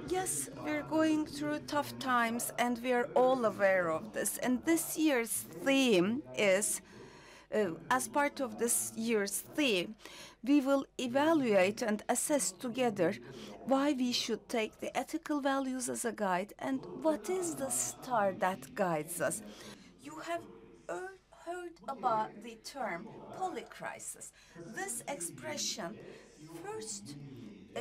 Yes, we're going through tough times and we are all aware of this. And this year's theme is, as part of this year's theme, we will evaluate and assess together why we should take the ethical values as a guide and what is the star that guides us. You have heard about the term polycrisis. This expression first uh,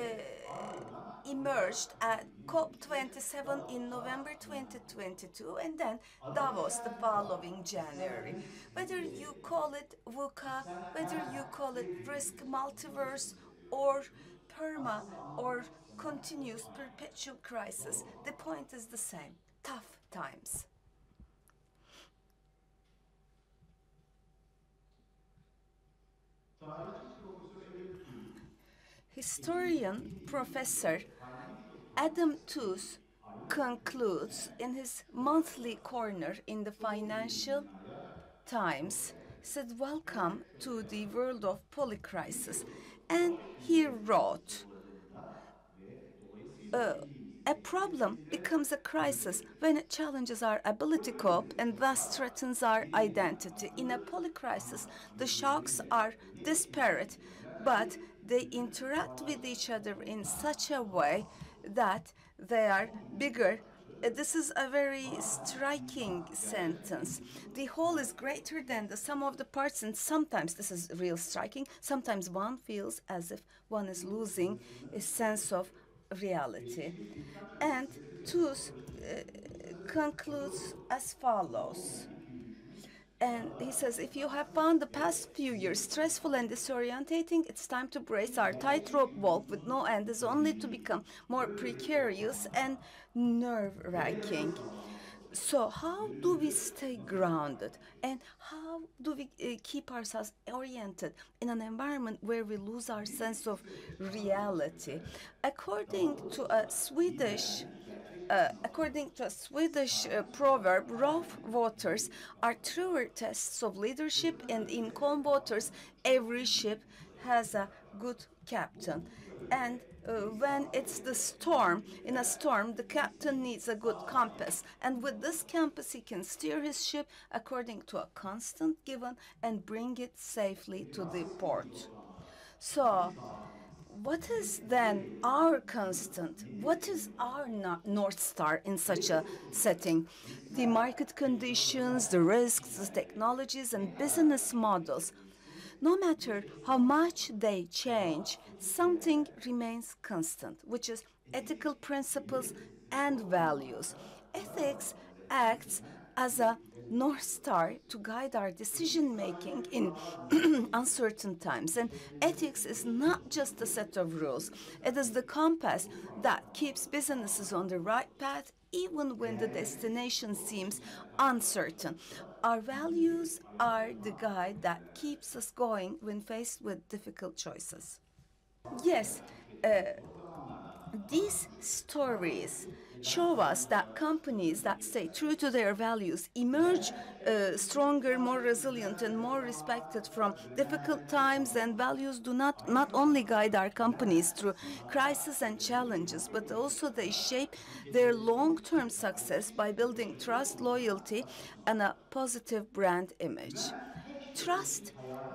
emerged at COP27 in November 2022 and then Davos the following January. Whether you call it VUCA, whether you call it risk multiverse or perma or continuous perpetual crisis, the point is the same: tough times. Historian Professor Adam Tooze concludes in his monthly corner in the Financial Times, said, "Welcome to the world of polycrisis." And he wrote, a problem becomes a crisis when it challenges our ability to cope and thus threatens our identity. In a polycrisis, the shocks are disparate, but they interact with each other in such a way that they are bigger. This is a very striking sentence. The whole is greater than the sum of the parts, and sometimes, this is real striking, sometimes one feels as if one is losing a sense of reality. And Tooze concludes as follows. And he says, if you have found the past few years stressful and disorientating, it's time to brace. Our tightrope walk with no end is only to become more precarious and nerve-wracking. So how do we stay grounded, and how do we keep ourselves oriented in an environment where we lose our sense of reality? According to a Swedish proverb, rough waters are truer tests of leadership, and in calm waters, every ship has a good captain. And when it's the storm, in a storm, the captain needs a good compass. And with this compass, he can steer his ship according to a constant given and bring it safely to the port. So, what is then our constant? What is our North Star in such a setting? The market conditions, the risks, the technologies, and business models. No matter how much they change, something remains constant, which is ethical principles and values. Ethics acts as a North Star to guide our decision making in uncertain times. And ethics is not just a set of rules, it is the compass that keeps businesses on the right path even when the destination seems uncertain. Our values are the guide that keeps us going when faced with difficult choices. Yes, these stories show us that companies that stay true to their values emerge stronger, more resilient, and more respected from difficult times. And values do not only guide our companies through crises and challenges, but also they shape their long-term success by building trust, loyalty, and a positive brand image. Trust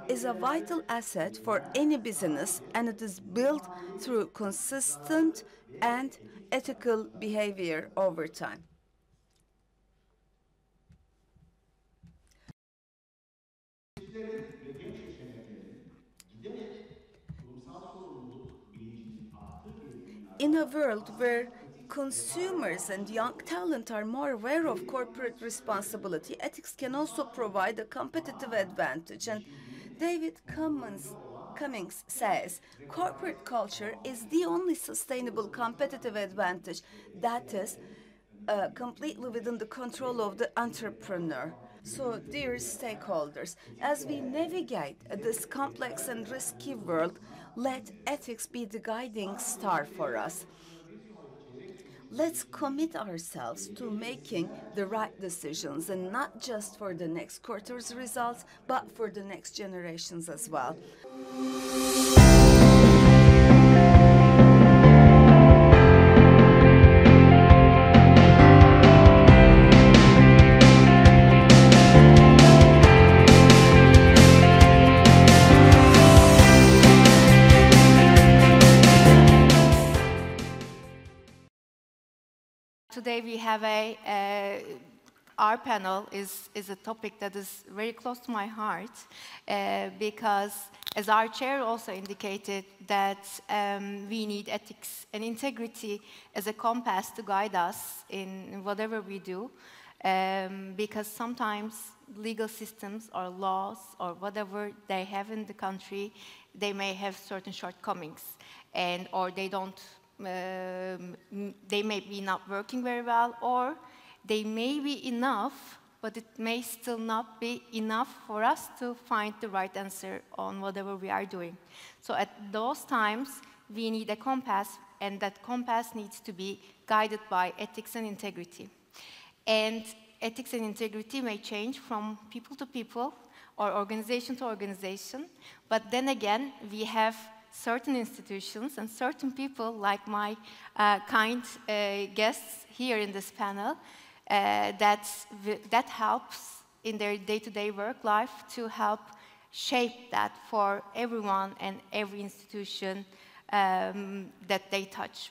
is a vital asset for any business, and it is built through consistent and ethical behavior over time. Ve genç yeteneklerin giderek kurumsal sorumluluk bilincinin arttığı bir In dünyada a world where consumers and young talent are more aware of corporate responsibility, ethics can also provide a competitive advantage. And David Cummings says, corporate culture is the only sustainable competitive advantage that is completely within the control of the entrepreneur. So, dear stakeholders, as we navigate this complex and risky world, let ethics be the guiding star for us. Let's commit ourselves to making the right decisions, and not just for the next quarter's results, but for the next generations as well. Today we have our panel is a topic that is very close to my heart because, as our chair also indicated, that we need ethics and integrity as a compass to guide us in whatever we do, because sometimes legal systems or laws or whatever they have in the country, they may have certain shortcomings, or they don't. They may be not working very well, or they may be enough, but it may still not be enough for us to find the right answer on whatever we are doing. So at those times, we need a compass, and that compass needs to be guided by ethics and integrity. And ethics and integrity may change from people to people or organization to organization, but then again, we have certain institutions and certain people, like my kind guests here in this panel, that helps in their day-to-day work life to help shape that for everyone and every institution that they touch.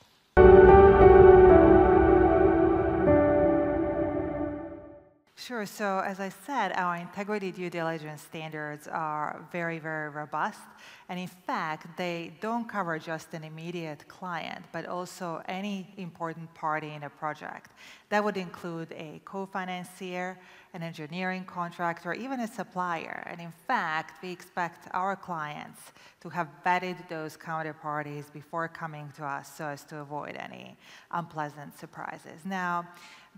Sure. So as I said, our integrity due diligence standards are very, very robust. And in fact, they don't cover just an immediate client, but also any important party in a project. That would include a co-financier, an engineering contractor, even a supplier. And in fact, we expect our clients to have vetted those counterparties before coming to us so as to avoid any unpleasant surprises. Now,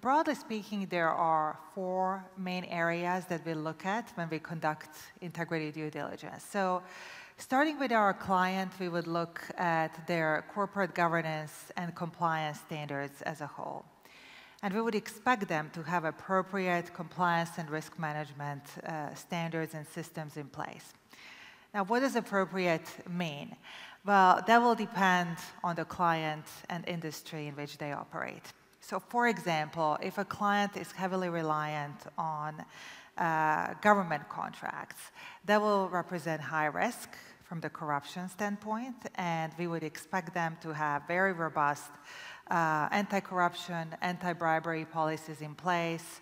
broadly speaking, there are 4 main areas that we look at when we conduct integrity due diligence. So, starting with our client, we would look at their corporate governance and compliance standards as a whole. And we would expect them to have appropriate compliance and risk management standards and systems in place. Now, what does appropriate mean? Well, that will depend on the client and industry in which they operate. So, for example, if a client is heavily reliant on government contracts, that will represent high risk from the corruption standpoint, and we would expect them to have very robust anti-corruption, anti-bribery policies in place,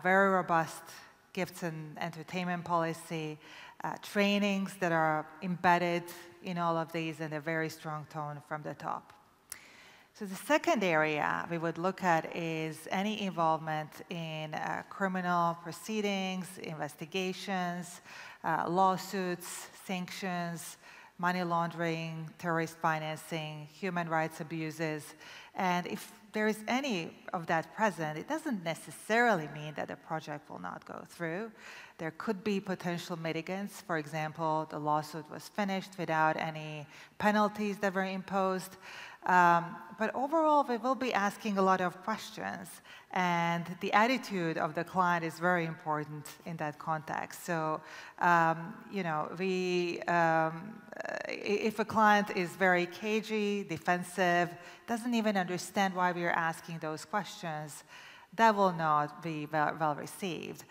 very robust gifts and entertainment policy, trainings that are embedded in all of these, and a very strong tone from the top. So the second area we would look at is any involvement in criminal proceedings, investigations, lawsuits, sanctions, money laundering, terrorist financing, human rights abuses. And if there is any of that present, it doesn't necessarily mean that the project will not go through. There could be potential mitigants. For example, the lawsuit was finished without any penalties that were imposed. But overall, we will be asking a lot of questions, and the attitude of the client is very important in that context. So, you know, if a client is very cagey, defensive, doesn't even understand why we are asking those questions, that will not be well received.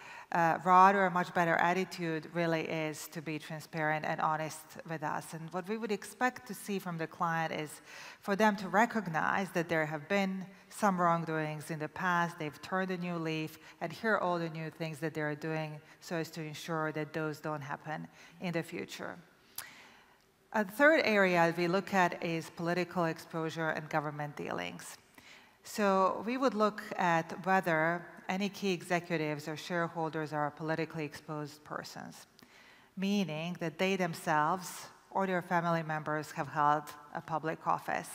Rather, a much better attitude really is to be transparent and honest with us. And what we would expect to see from the client is for them to recognize that there have been some wrongdoings in the past, they've turned a new leaf, and here are all the new things that they're doing so as to ensure that those don't happen in the future. A third area we look at is political exposure and government dealings. So we would look at whether any key executives or shareholders are politically exposed persons, meaning that they themselves or their family members have held a public office.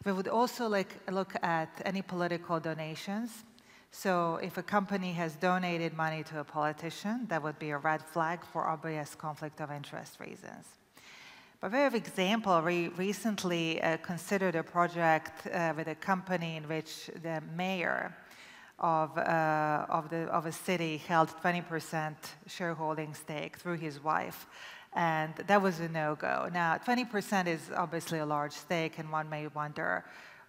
We would also look at any political donations. So if a company has donated money to a politician, that would be a red flag for obvious conflict of interest reasons. By way of example, we recently considered a project with a company in which the mayor of a city held 20% shareholding stake through his wife, and that was a no-go. Now, 20% is obviously a large stake, and one may wonder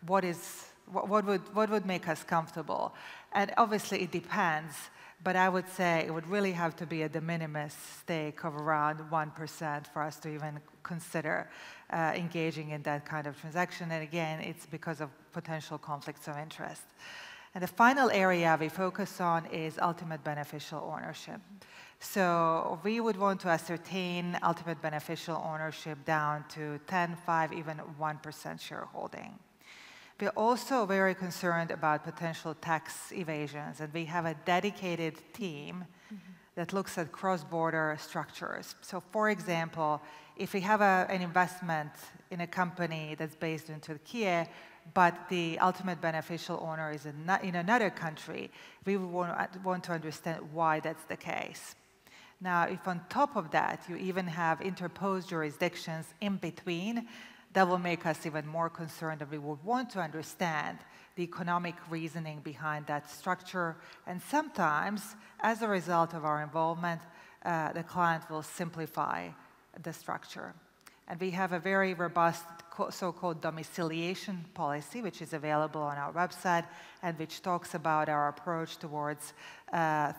what would make us comfortable, and obviously it depends. But I would say it would really have to be a de minimis stake of around 1% for us to even consider engaging in that kind of transaction. And again, it's because of potential conflicts of interest. And the final area we focus on is ultimate beneficial ownership. So we would want to ascertain ultimate beneficial ownership down to 10, 5, even 1% shareholding. We're also very concerned about potential tax evasions, and we have a dedicated team that looks at cross-border structures. So for example, if we have an investment in a company that's based in Turkey, but the ultimate beneficial owner is in another country, we would want to understand why that's the case. Now, if on top of that, you even have interposed jurisdictions in between, that will make us even more concerned, and we would want to understand the economic reasoning behind that structure. And sometimes, as a result of our involvement, the client will simplify the structure. And we have a very robust so-called domiciliation policy, which is available on our website, and which talks about our approach towards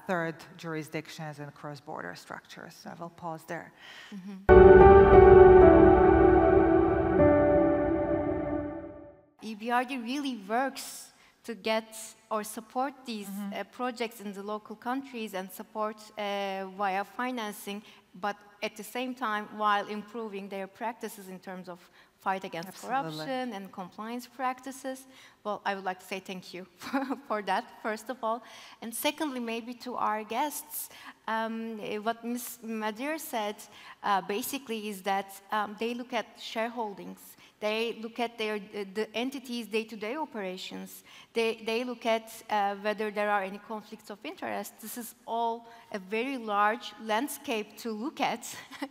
third jurisdictions and cross-border structures. So I will pause there. EBRD really works to get or support these projects in the local countries and support via financing, but at the same time while improving their practices in terms of fight against corruption and compliance practices. Well, I would like to say thank you for that, first of all. And secondly, maybe to our guests, what Ms. Madir said basically is that they look at shareholdings. They look at the entities' day-to-day operations. They look at whether there are any conflicts of interest. This is all a very large landscape to look at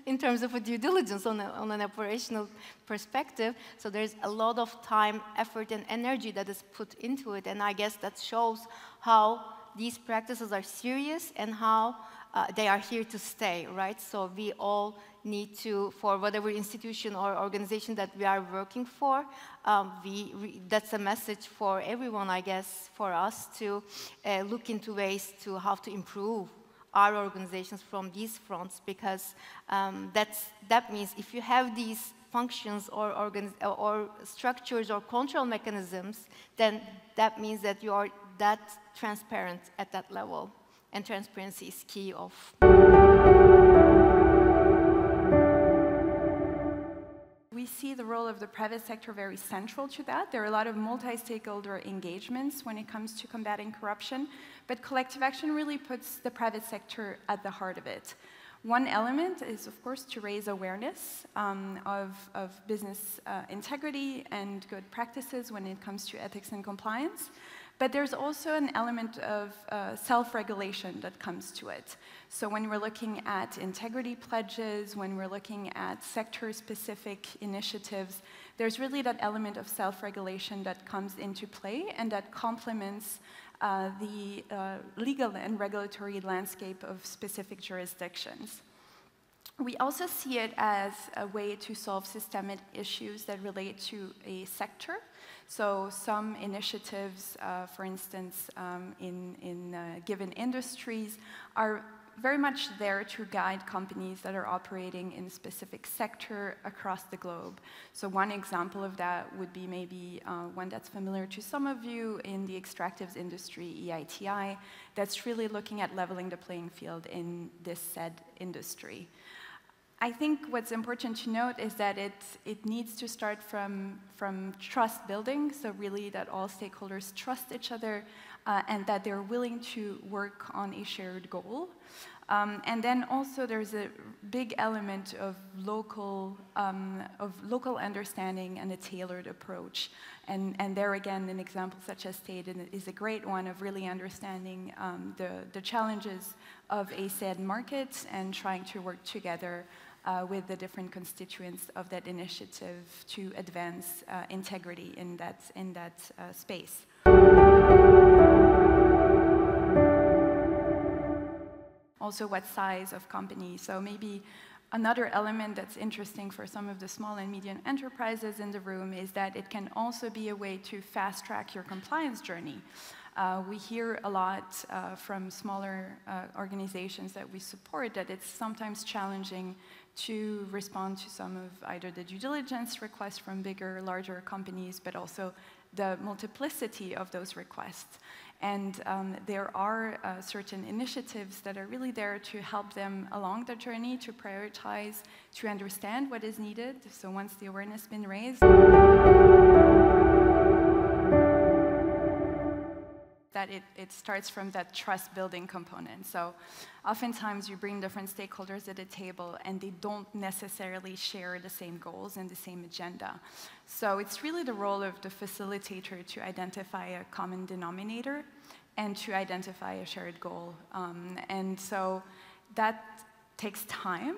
in terms of a due diligence on an operational perspective. So there's a lot of time, effort, and energy that is put into it. And I guess that shows how these practices are serious and how they are here to stay, right? So we all need to, for whatever institution or organization that we are working for, that's a message for everyone, I guess, for us to look into ways to how to improve our organizations from these fronts, because that means if you have these functions or structures or control mechanisms, then that means that you are that transparent at that level. And transparency is key of. We see the role of the private sector very central to that. There are a lot of multi-stakeholder engagements when it comes to combating corruption, but collective action really puts the private sector at the heart of it. One element is, of course, to raise awareness of business integrity and good practices when it comes to ethics and compliance. But there's also an element of self-regulation that comes to it. So when we're looking at integrity pledges, when we're looking at sector-specific initiatives, there's really that element of self-regulation that comes into play and that complements the legal and regulatory landscape of specific jurisdictions. We also see it as a way to solve systemic issues that relate to a sector. So some initiatives, for instance, in given industries, are very much there to guide companies that are operating in a specific sector across the globe. So one example of that would be maybe one that's familiar to some of you in the extractives industry, EITI, that's really looking at leveling the playing field in this said industry. I think what's important to note is that it needs to start from trust building, so really that all stakeholders trust each other and that they're willing to work on a shared goal. And then also there's a big element of local understanding and a tailored approach. And there again, an example such as TEID is a great one of really understanding the challenges of a said market and trying to work together with the different constituents of that initiative to advance integrity in that space. Also, what size of company? So maybe another element that's interesting for some of the small and medium enterprises in the room is that it can also be a way to fast-track your compliance journey. We hear a lot from smaller organizations that we support that it's sometimes challenging to respond to some of either the due diligence requests from bigger, larger companies, but also the multiplicity of those requests. And there are certain initiatives that are really there to help them along the journey, to prioritize, to understand what is needed. So once the awareness has been raised, that it starts from that trust building component. So oftentimes you bring different stakeholders at a table and they don't necessarily share the same goals and the same agenda. So it's really the role of the facilitator to identify a common denominator and to identify a shared goal. And so that takes time.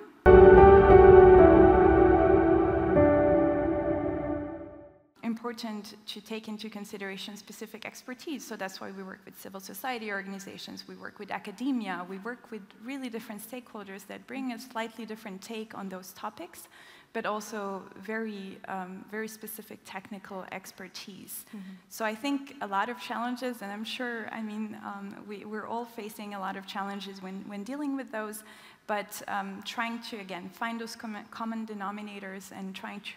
Important to take into consideration specific expertise. So that's why we work with civil society organizations, we work with academia, we work with really different stakeholders that bring a slightly different take on those topics, but also very, very specific technical expertise. Mm-hmm. So I think a lot of challenges, and I'm sure, I mean, we're all facing a lot of challenges when dealing with those, but trying to, again, find those common denominators and trying to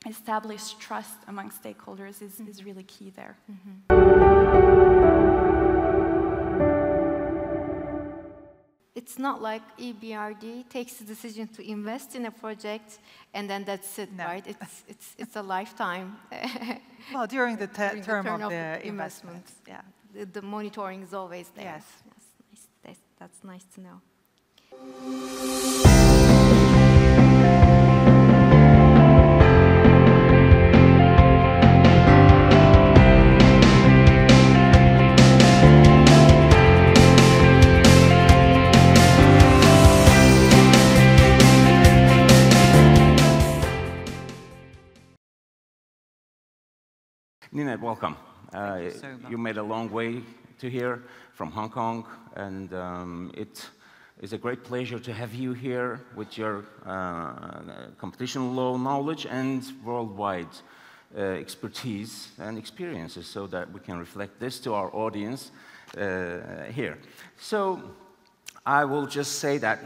establish trust among stakeholders is really key there. Mm-hmm. It's not like EBRD takes the decision to invest in a project and then that's it, no. Right? It's a lifetime. Well, during the term of the investment. Yeah. The monitoring is always there. Yes. Yes. That's nice to know. Ninette, welcome. Thank you so much. You made a long way to here from Hong Kong, and it is a great pleasure to have you here with your competition law knowledge and worldwide expertise and experiences so that we can reflect this to our audience here. So I will just say that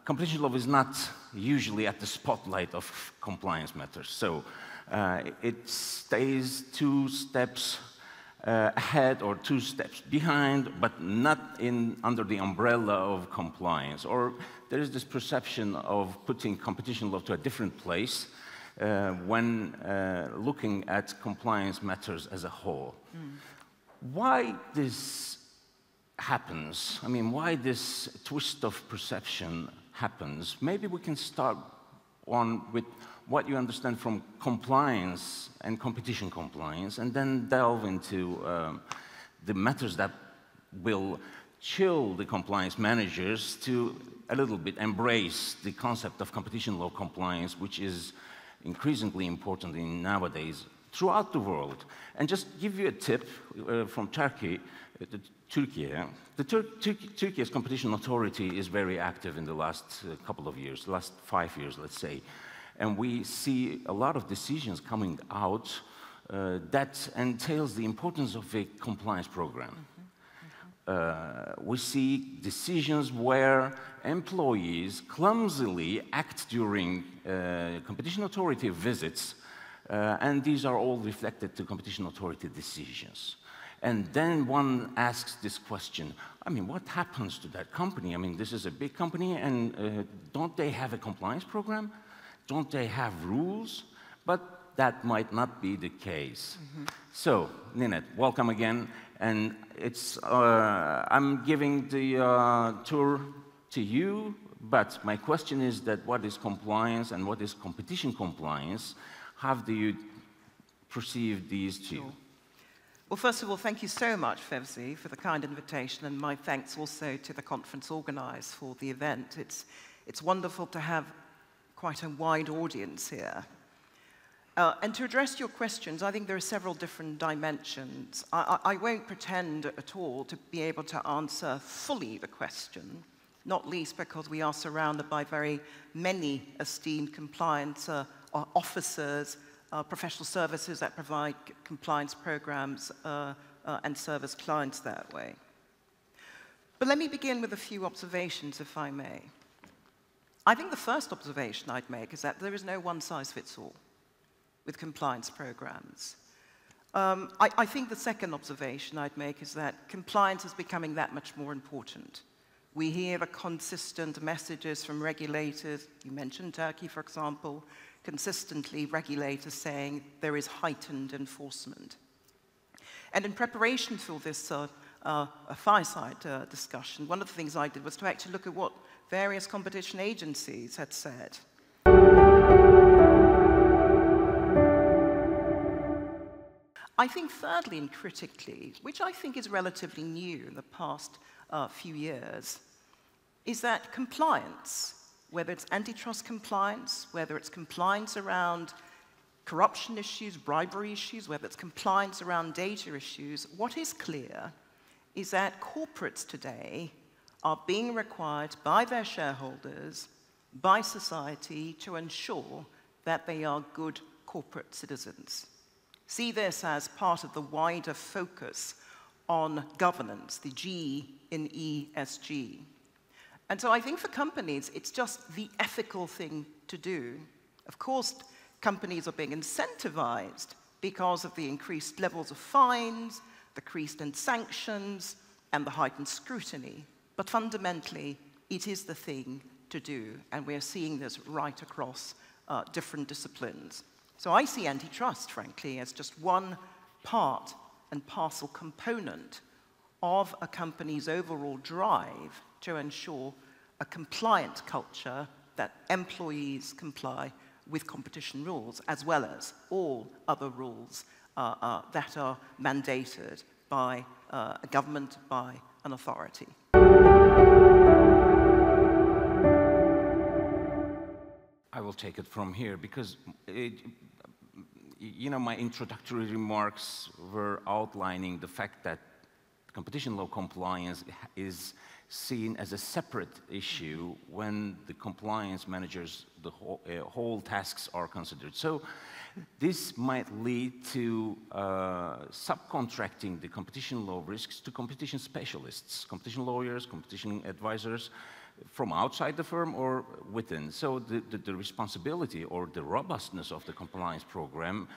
competition law is not usually at the spotlight of compliance matters. So it stays 2 steps ahead or 2 steps behind, but not under the umbrella of compliance. Or there is this perception of putting competition law to a different place when looking at compliance matters as a whole. Mm. Why this happens? I mean, why this twist of perception happens? Maybe we can start with what you understand from compliance and competition compliance, and then delve into the matters that will chill the compliance managers to a little bit embrace the concept of competition law compliance, which is increasingly important nowadays throughout the world. And just give you a tip from Turkey. Turkey's competition authority is very active in the last couple of years, last 5 years, let's say. And we see a lot of decisions coming out that entails the importance of a compliance program. We see decisions where employees clumsily act during competition authority visits, and these are all reflected to competition authority decisions. And then one asks this question, I mean, what happens to that company? I mean, this is a big company, and don't they have a compliance program? Don't they have rules? But that might not be the case. Mm-hmm. So, Ninette, welcome again. And it's, I'm giving the tour to you, but my question is that what is compliance and what is competition compliance? How do you perceive these two? Sure. Well, first of all, thank you so much, Fevzi, for the kind invitation, and my thanks also to the conference organized for the event. It's wonderful to have quite a wide audience here. And to address your questions, I think there are several different dimensions. I won't pretend at all to be able to answer fully the question, not least because we are surrounded by very many esteemed compliance officers, professional services that provide compliance programs and service clients that way. But let me begin with a few observations, if I may. I think the first observation I'd make is that there is no one-size-fits-all with compliance programs. I think the second observation I'd make is that compliance is becoming that much more important. We hear the consistent messages from regulators. You mentioned Turkey, for example. Consistently, regulators saying there is heightened enforcement. And in preparation for this fireside discussion, one of the things I did was to actually look at what various competition agencies had said. I think thirdly and critically, which I think is relatively new in the past few years, is that compliance, whether it's antitrust compliance, whether it's compliance around corruption issues, bribery issues, whether it's compliance around data issues, what is clear is that corporates today are being required by their shareholders, by society, to ensure that they are good corporate citizens. See this as part of the wider focus on governance, the G in ESG. And so I think for companies, it's just the ethical thing to do. Of course, companies are being incentivized because of the increased levels of fines, the increased in sanctions, and the heightened scrutiny. But fundamentally, it is the thing to do, and we're seeing this right across different disciplines. So I see antitrust, frankly, as just one part and parcel component of a company's overall drive to ensure a compliant culture that employees comply with competition rules, as well as all other rules that are mandated by a government, by an authority. I will take it from here because, my introductory remarks were outlining the fact that competition law compliance is seen as a separate issue when the compliance managers, the whole tasks are considered. So this might lead to subcontracting the competition law risks to competition specialists, competition lawyers, competition advisors from outside the firm or within. So the responsibility or the robustness of the compliance program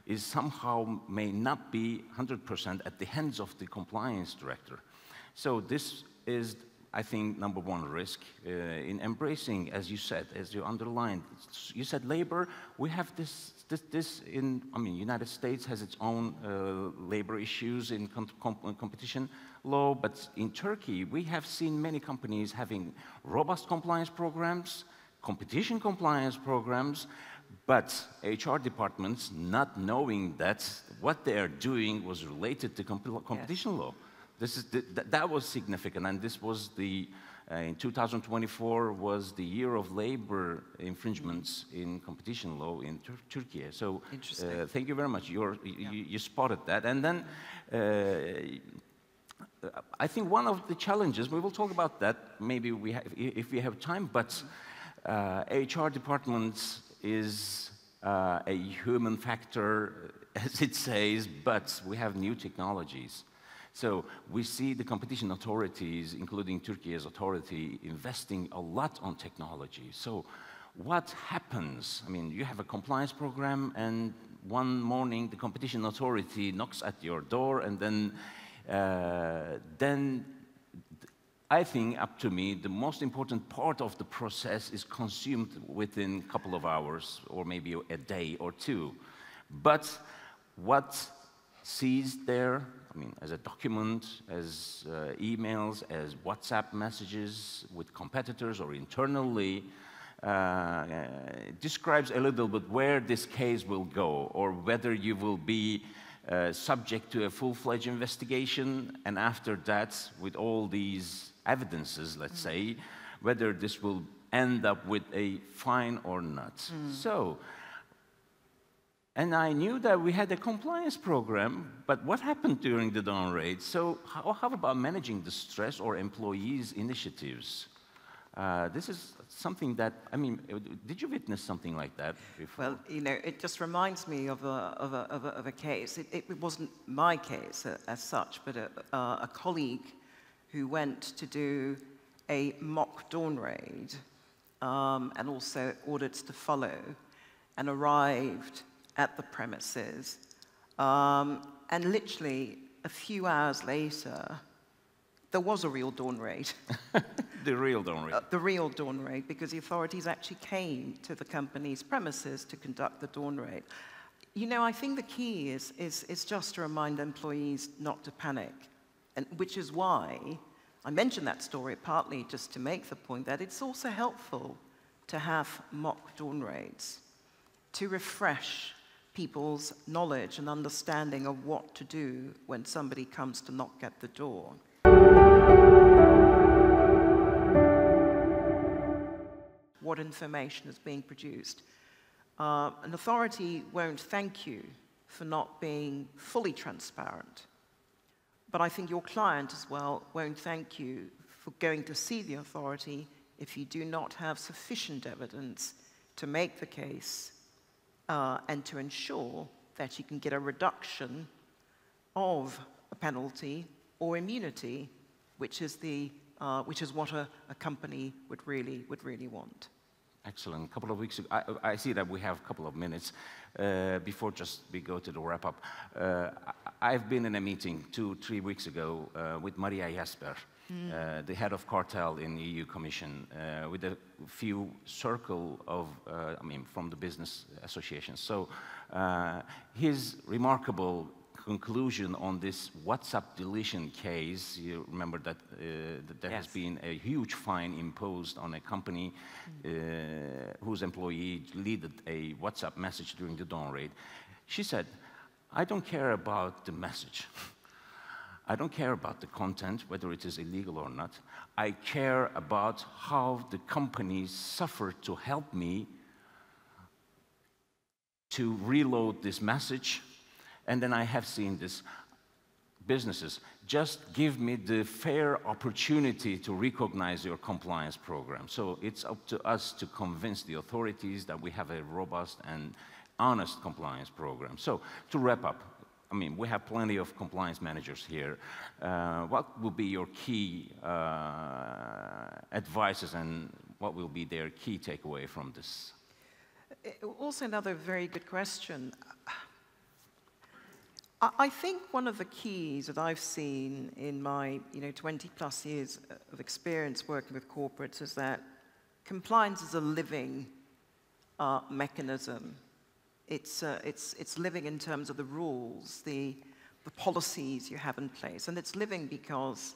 is somehow may not be 100% at the hands of the compliance director. So this is, I think, number one risk in embracing, as you said, as you underlined. You said labor. We have this in, United States has its own labor issues in competition law, but in Turkey, we have seen many companies having robust compliance programs, competition compliance programs, but HR departments not knowing that what they are doing was related to competition law. That was significant, and this was in 2024 was the year of labor infringements in competition law in Turkey. So thank you very much. You spotted that. And then I think one of the challenges, we will talk about that maybe if we have time, but HR departments is a human factor, as it says, but we have new technologies. So we see the competition authorities, including Turkey's authority, investing a lot on technology. So what happens? You have a compliance program, and one morning the competition authority knocks at your door, and then I think, up to me, the most important part of the process is consumed within a couple of hours, or maybe a day or two. But what sees there, as a document, as emails, as WhatsApp messages with competitors or internally, describes a little bit where this case will go, or whether you will be subject to a full-fledged investigation, and after that, with all these evidences, let's say, whether this will end up with a fine or not. So, and I knew that we had a compliance program, but what happened during the down raid? So how about managing the stress or employees' initiatives? This is something that, I mean, did you witness something like that before? Well, you know, it just reminds me of a case. It wasn't my case as such, but a colleague who went to do a mock dawn raid and also audits to follow, and arrived at the premises. And literally a few hours later, there was a real dawn raid. The real dawn raid. The real dawn raid, because the authorities actually came to the company's premises to conduct the dawn raid. You know, I think the key is just to remind employees not to panic, and which is why I mentioned that story partly just to make the point that it's also helpful to have mock dawn raids, to refresh people's knowledge and understanding of what to do when somebody comes to knock at the door. What information is being produced. An authority won't thank you for not being fully transparent, but I think your client as well won't thank you for going to see the authority if you do not have sufficient evidence to make the case and to ensure that you can get a reduction of a penalty or immunity, which is what a company would really want. Excellent. A couple of weeks ago, I see that we have a couple of minutes before just we go to the wrap-up. I've been in a meeting 2-3 weeks ago with Maria Jasper, the head of cartel in the EU Commission, with a few circle of, from the business associations. So his remarkable conclusion on this WhatsApp deletion case, you remember that there has been a huge fine imposed on a company whose employee deleted a WhatsApp message during the dawn raid. She said, I don't care about the message. I don't care about the content, whether it is illegal or not. I care about how the company suffered to help me to reload this message. And then I have seen this, businesses, just give me the fair opportunity to recognize your compliance program. So it's up to us to convince the authorities that we have a robust and honest compliance program. So to wrap up, we have plenty of compliance managers here. What will be your key advices and what will be their key takeaway from this? Also another very good question. I think one of the keys that I've seen in my 20+ years of experience working with corporates is that compliance is a living mechanism. It's living in terms of the rules, the policies you have in place, and it's living because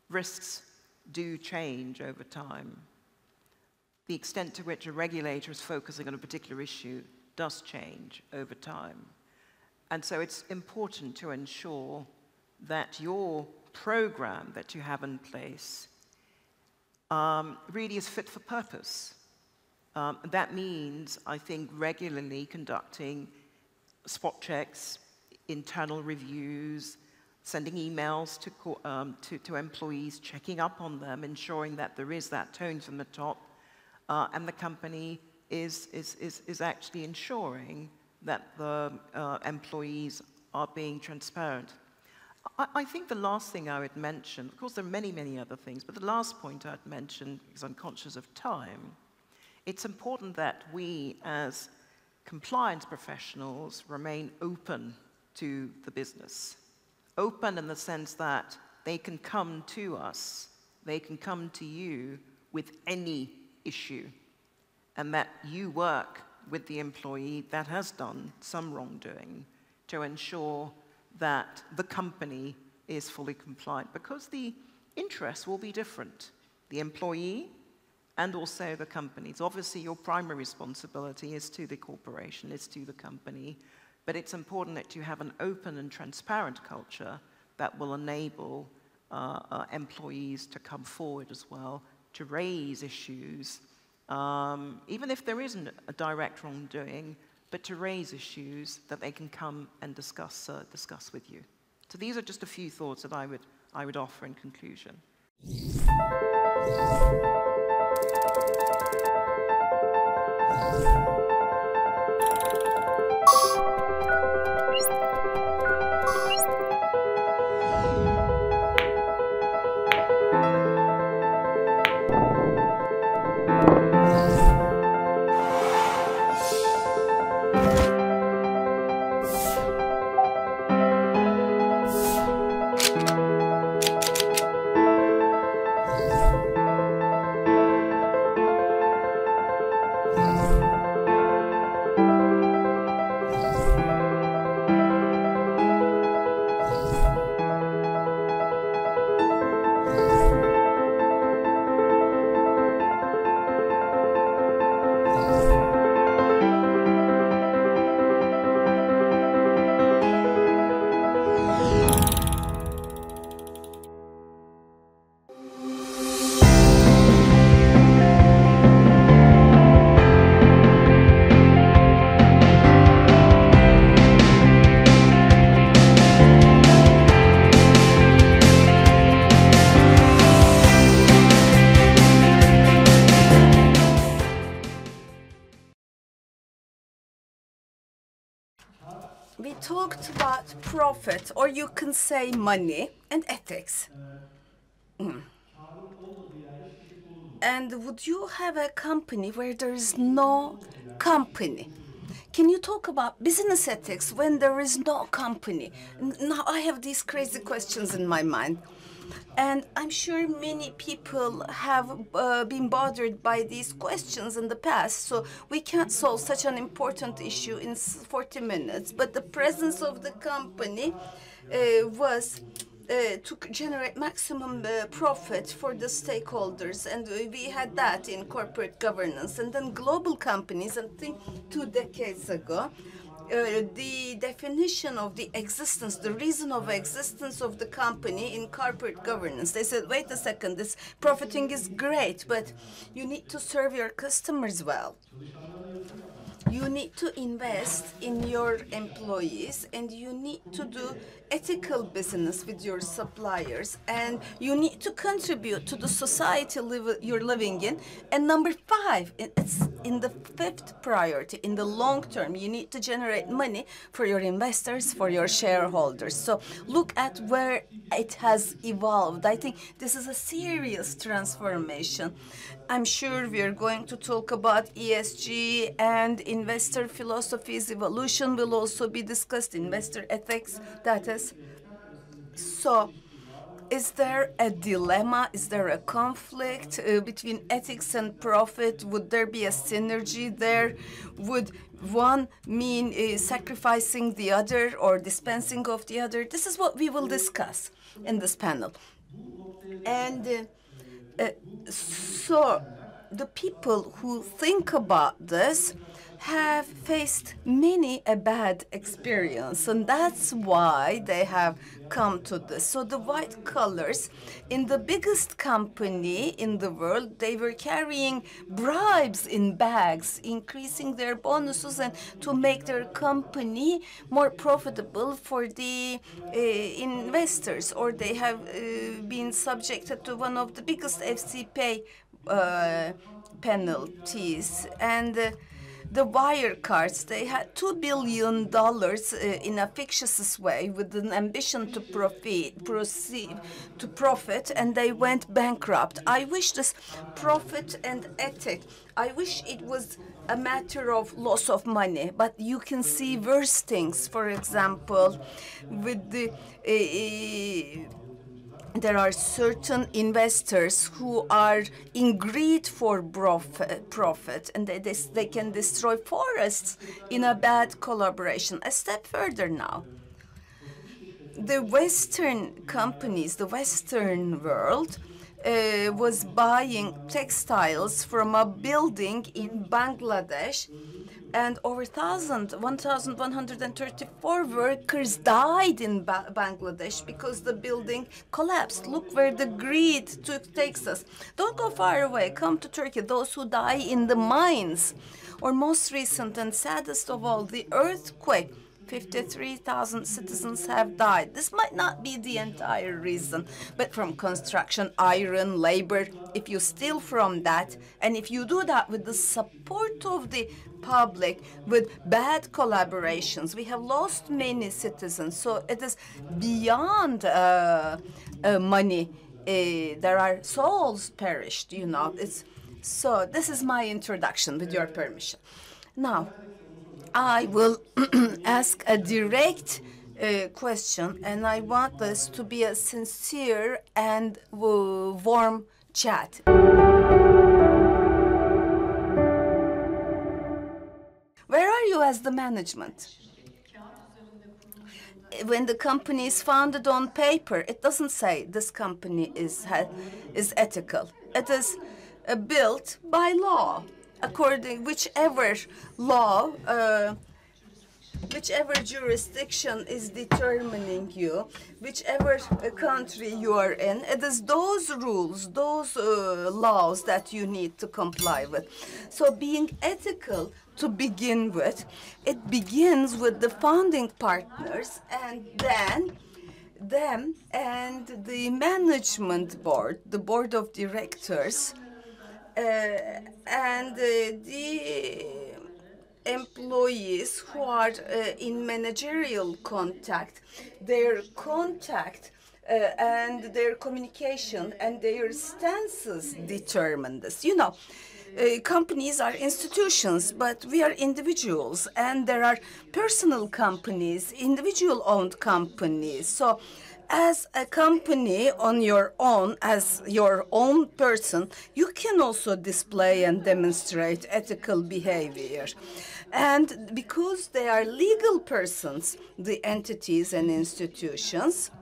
risks do change over time. The extent to which a regulator is focusing on a particular issue does change over time. And so it's important to ensure that your program that you have in place really is fit for purpose. That means, I think, regularly conducting spot checks, internal reviews, sending emails to employees, checking up on them, ensuring that there is that tone from the top, and the company is actually ensuring that the employees are being transparent. I think the last thing I would mention, of course there are many, many other things, but the last point I'd mention, because I'm conscious of time, it's important that we as compliance professionals remain open to the business. Open in the sense that they can come to us, they can come to you with any issue, and that you work with the employee that has done some wrongdoing to ensure that the company is fully compliant, because the interests will be different. The employee and also the companies. Obviously, your primary responsibility is to the corporation, is to the company, but it's important that you have an open and transparent culture that will enable employees to come forward as well, to raise issues, even if there isn't a direct wrongdoing, but to raise issues that they can come and discuss with you. So these are just a few thoughts that I would offer in conclusion. We talked about profit, or you can say money, and ethics. And would you have a company where there is no company? Can you talk about business ethics when there is no company? Now I have these crazy questions in my mind. And I'm sure many people have been bothered by these questions in the past, so we can't solve such an important issue in 40 minutes. But the presence of the company was to generate maximum profit for the stakeholders, and we had that in corporate governance. And then global companies, I think 2 decades ago, the definition of the existence, the reason of existence of the company in corporate governance. They said, wait a second, this profiting is great, but you need to serve your customers well. You need to invest in your employees, and you need to do ethical business with your suppliers, and you need to contribute to the society you're living in. And number 5, it's in the 5th priority, in the long term, you need to generate money for your investors, for your shareholders. So look at where it has evolved. I think this is a serious transformation. I'm sure we are going to talk about ESG, and investor philosophy's evolution will also be discussed, investor ethics, that is. So is there a dilemma? Is there a conflict between ethics and profit? Would there be a synergy there? Would one mean sacrificing the other or dispensing of the other? This is what we will discuss in this panel. And so the people who think about this have faced many a bad experience, and that's why they have come to this. So the white collars in the biggest company in the world, they were carrying bribes in bags, increasing their bonuses and to make their company more profitable for the investors, or they have been subjected to one of the biggest FCPA penalties. And the wire cards, they had $2 billion in a fictitious way with an ambition to profit, and they went bankrupt. I wish this profit and ethic, I wish it was a matter of loss of money, but you can see worse things. For example, with the there are certain investors who are in greed for profit, and they can destroy forests in a bad collaboration. A step further now. The Western companies, the Western world, was buying textiles from a building in Bangladesh, and over 1,134 workers died in Bangladesh because the building collapsed. Look where the greed takes us. Don't go far away. Come to Turkey. Those who die in the mines, or most recent and saddest of all, the earthquake. 53,000 citizens have died. This might not be the entire reason, but from construction, iron, labor, if you steal from that, and if you do that with the support of the public, with bad collaborations, we have lost many citizens. So it is beyond money. There are souls perished, you know. So this is my introduction, with your permission. Now, I will ask a direct question, and I want this to be a sincere and warm chat. Where are you as the management? When the company is founded on paper, it doesn't say this company is ethical. It is built by law, according whichever law, whichever jurisdiction is determining you, whichever country you are in. It is those rules, those laws that you need to comply with. So being ethical, to begin with, it begins with the founding partners, and then them and the management board, the board of directors, and the employees who are in managerial contact, their contact and their communication and their stances determine this. You know, companies are institutions, but we are individuals, and there are personal companies, individual-owned companies. So as a company on your own, as your own person, you can also display and demonstrate ethical behavior. And because they are legal persons, the entities and institutions,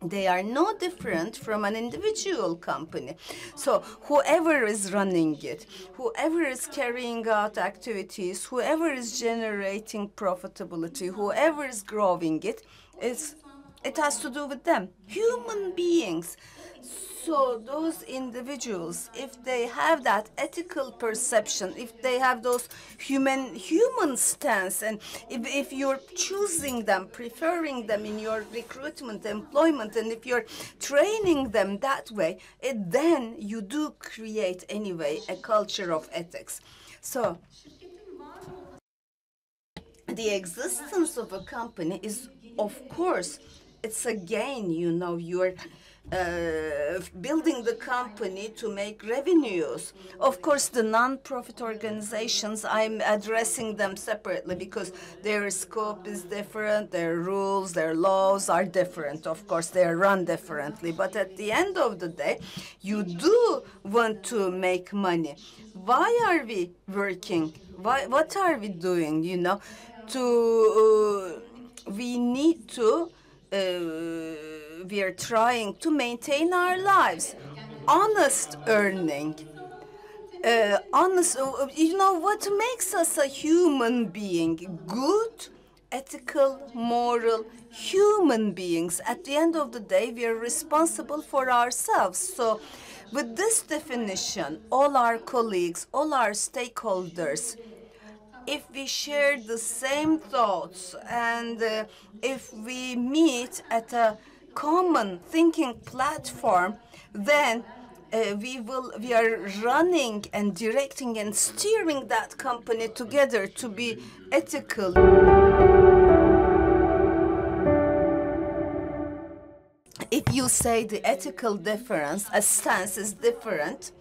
they are no different from an individual company. So whoever is running it, whoever is carrying out activities, whoever is generating profitability, whoever is growing it, it has to do with them, human beings. So those individuals, if they have that ethical perception, if they have those human stance, and if you're choosing them, preferring them in your recruitment, employment, and if you're training them that way, then you do create anyway a culture of ethics. So the existence of a company is, of course, it's a gain, you know, you're building the company to make revenues. Of course, the non-profit organizations, I'm addressing them separately because their scope is different, their rules, their laws are different. Of course, they are run differently. But at the end of the day, you do want to make money. Why are we working? What are we doing, you know? We need to we are trying to maintain our lives. Honest earning. Honest, you know, what makes us a human being? Good, ethical, moral human beings. At the end of the day, we are responsible for ourselves. So with this definition, all our colleagues, all our stakeholders, if we share the same thoughts and if we meet at a common thinking platform, then we are running and directing and steering that company together to be ethical. If you say the ethical difference, a stance is different,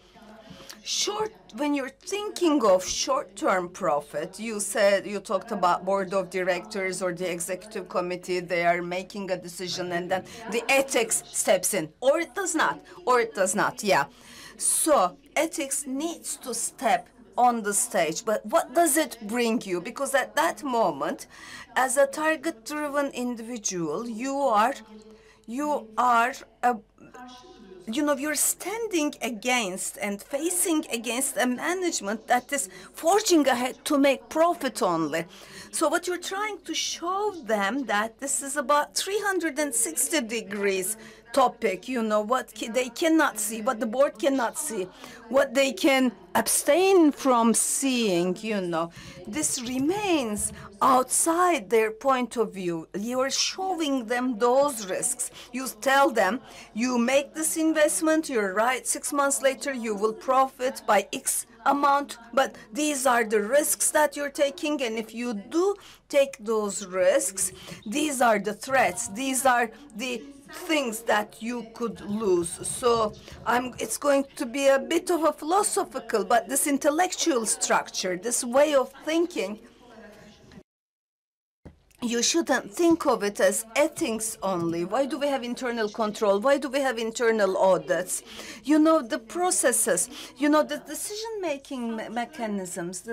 when you're thinking of short-term profit, you talked about board of directors or the executive committee, they are making a decision and then the ethics steps in, or it does not, yeah. So ethics needs to step on the stage, but what does it bring you? Because at that moment, as a target-driven individual, you're standing against and facing against a management that is forging ahead to make profit only. So what you're trying to show them that this is about 360 degrees topic, you know, what they cannot see, what the board cannot see, what they can abstain from seeing, you know. This remains outside their point of view. You are showing them those risks. You tell them, you make this investment, you're right, 6 months later you will profit by X amount, but these are the risks that you're taking, and if you do take those risks, these are the threats, these are the things that you could lose. So it's going to be a bit of a philosophical, but this intellectual structure, this way of thinking, you shouldn't think of it as ethics only. Why do we have internal control? Why do we have internal audits? You know, the processes, you know, the decision-making mechanisms,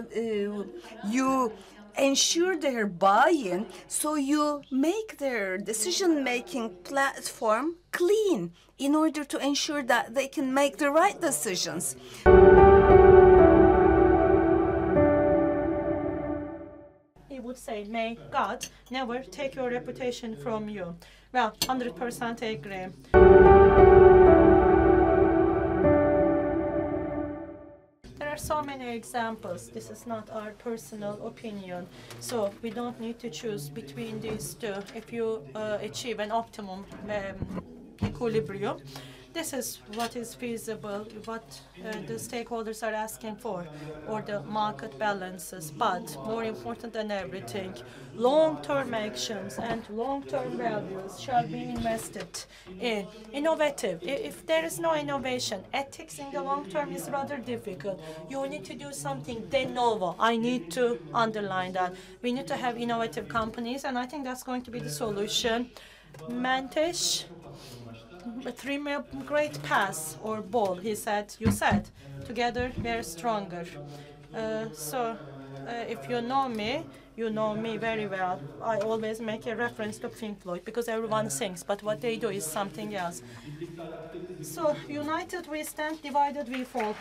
you ensure their buy-in, so you make their decision-making platform clean in order to ensure that they can make the right decisions. He would say, may God never take your reputation from you. Well, 100% agree. There are so many examples. This is not our personal opinion. So we don't need to choose between these two. If you achieve an optimum equilibrium, this is what is feasible, what the stakeholders are asking for, or the market balances. But more important than everything, long-term actions and long-term values shall be invested in. Innovative. If there is no innovation, ethics in the long term is rather difficult. You need to do something de novo. I need to underline that. We need to have innovative companies, and I think that's going to be the solution. Mantesh, 3 great pass or ball, he said, you said, together we're stronger. If you know me very well. I always make a reference to Pink Floyd because everyone sings, but what they do is something else. So, united we stand, divided we fall.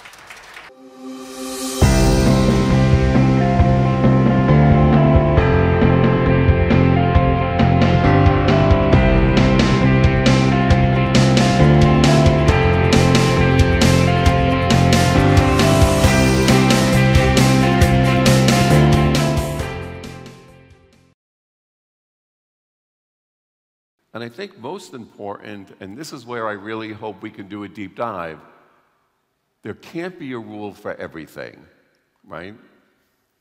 And I think most important, and this is where I really hope we can do a deep dive, there can't be a rule for everything, right?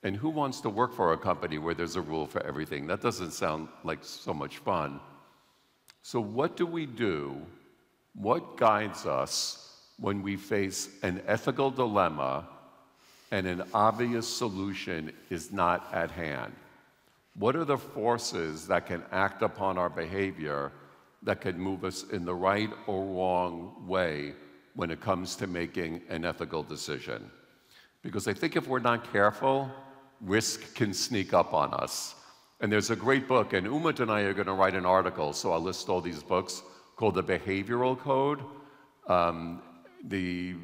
And who wants to work for a company where there's a rule for everything? That doesn't sound like so much fun. So what do we do? What guides us when we face an ethical dilemma and an obvious solution is not at hand? What are the forces that can act upon our behavior that can move us in the right or wrong way when it comes to making an ethical decision? Because I think if we're not careful, risk can sneak up on us. And there's a great book, and Umut and I are going to write an article, so I'll list all these books, called The Behavioral Code. The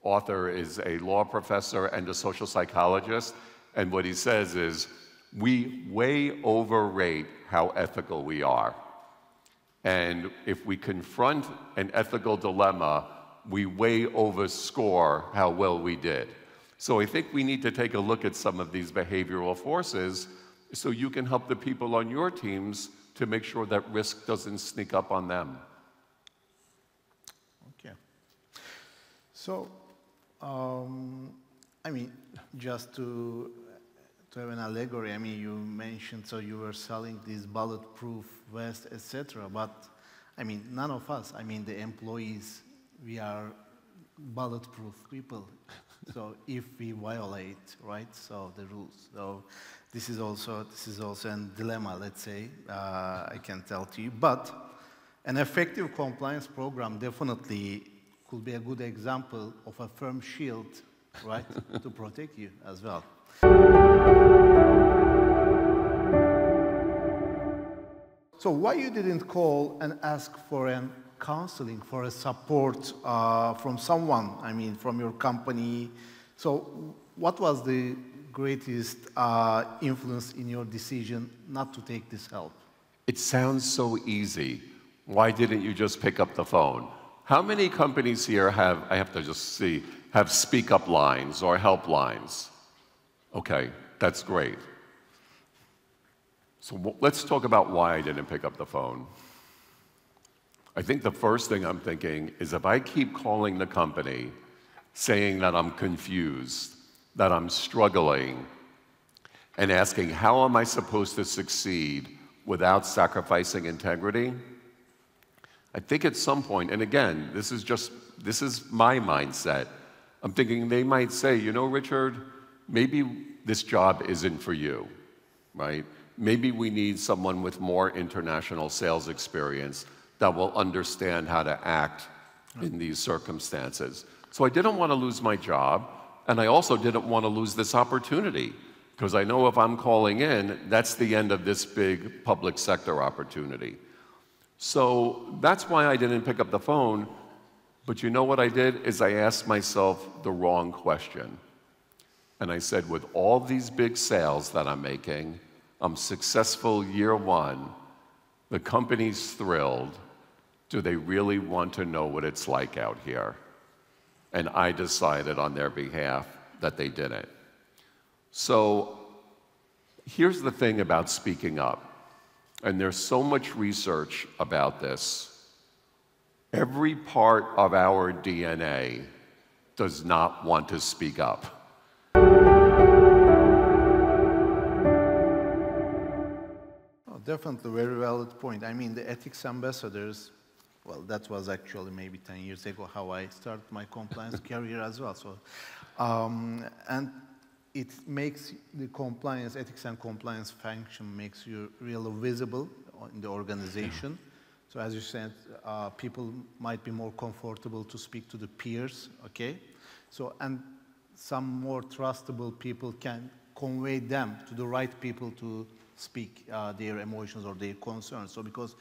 author is a law professor and a social psychologist, and what he says is, we way overrate how ethical we are. And if we confront an ethical dilemma, we way overscore how well we did. So I think we need to take a look at some of these behavioral forces so you can help the people on your teams to make sure that risk doesn't sneak up on them. Okay. So, I mean, just to have an allegory, I mean, you mentioned, so you were selling these bulletproof vests, etc. But, I mean, none of us, I mean, the employees, we are bulletproof people. So if we violate, right, so the rules. So this is also a dilemma, let's say, I can tell to you. But an effective compliance program definitely could be a good example of a firm shield, right, to protect you as well. So why you didn't call and ask for a counseling, for a support from someone, I mean, from your company? So what was the greatest influence in your decision not to take this help? It sounds so easy. why didn't you just pick up the phone? How many companies here have, I have to just see, have speak-up lines or helplines? Okay, that's great. So let's talk about why I didn't pick up the phone. I think the first thing I'm thinking is if I keep calling the company saying that I'm confused, that I'm struggling, and asking how am I supposed to succeed without sacrificing integrity, I think at some point, and again, this is my mindset, I'm thinking they might say, you know, Richard, maybe this job isn't for you, right? Maybe we need someone with more international sales experience that will understand how to act in these circumstances. So I didn't want to lose my job, and I also didn't want to lose this opportunity, because I know if I'm calling in, that's the end of this big public sector opportunity. So that's why I didn't pick up the phone, but you know what I did is I asked myself the wrong question. And I said, with all these big sales that I'm making, I'm successful year one, the company's thrilled, do they really want to know what it's like out here? And I decided on their behalf that they didn't. So here's the thing about speaking up, and there's so much research about this. Every part of our DNA does not want to speak up. Definitely, very valid point. I mean, the ethics ambassadors, well, that was actually maybe 10 years ago how I started my compliance career as well. So, and it makes the compliance, ethics and compliance function makes you really visible in the organization. So as you said, people might be more comfortable to speak to the peers, okay? So, and some more trustable people can convey them to the right people to speak their emotions or their concerns. So because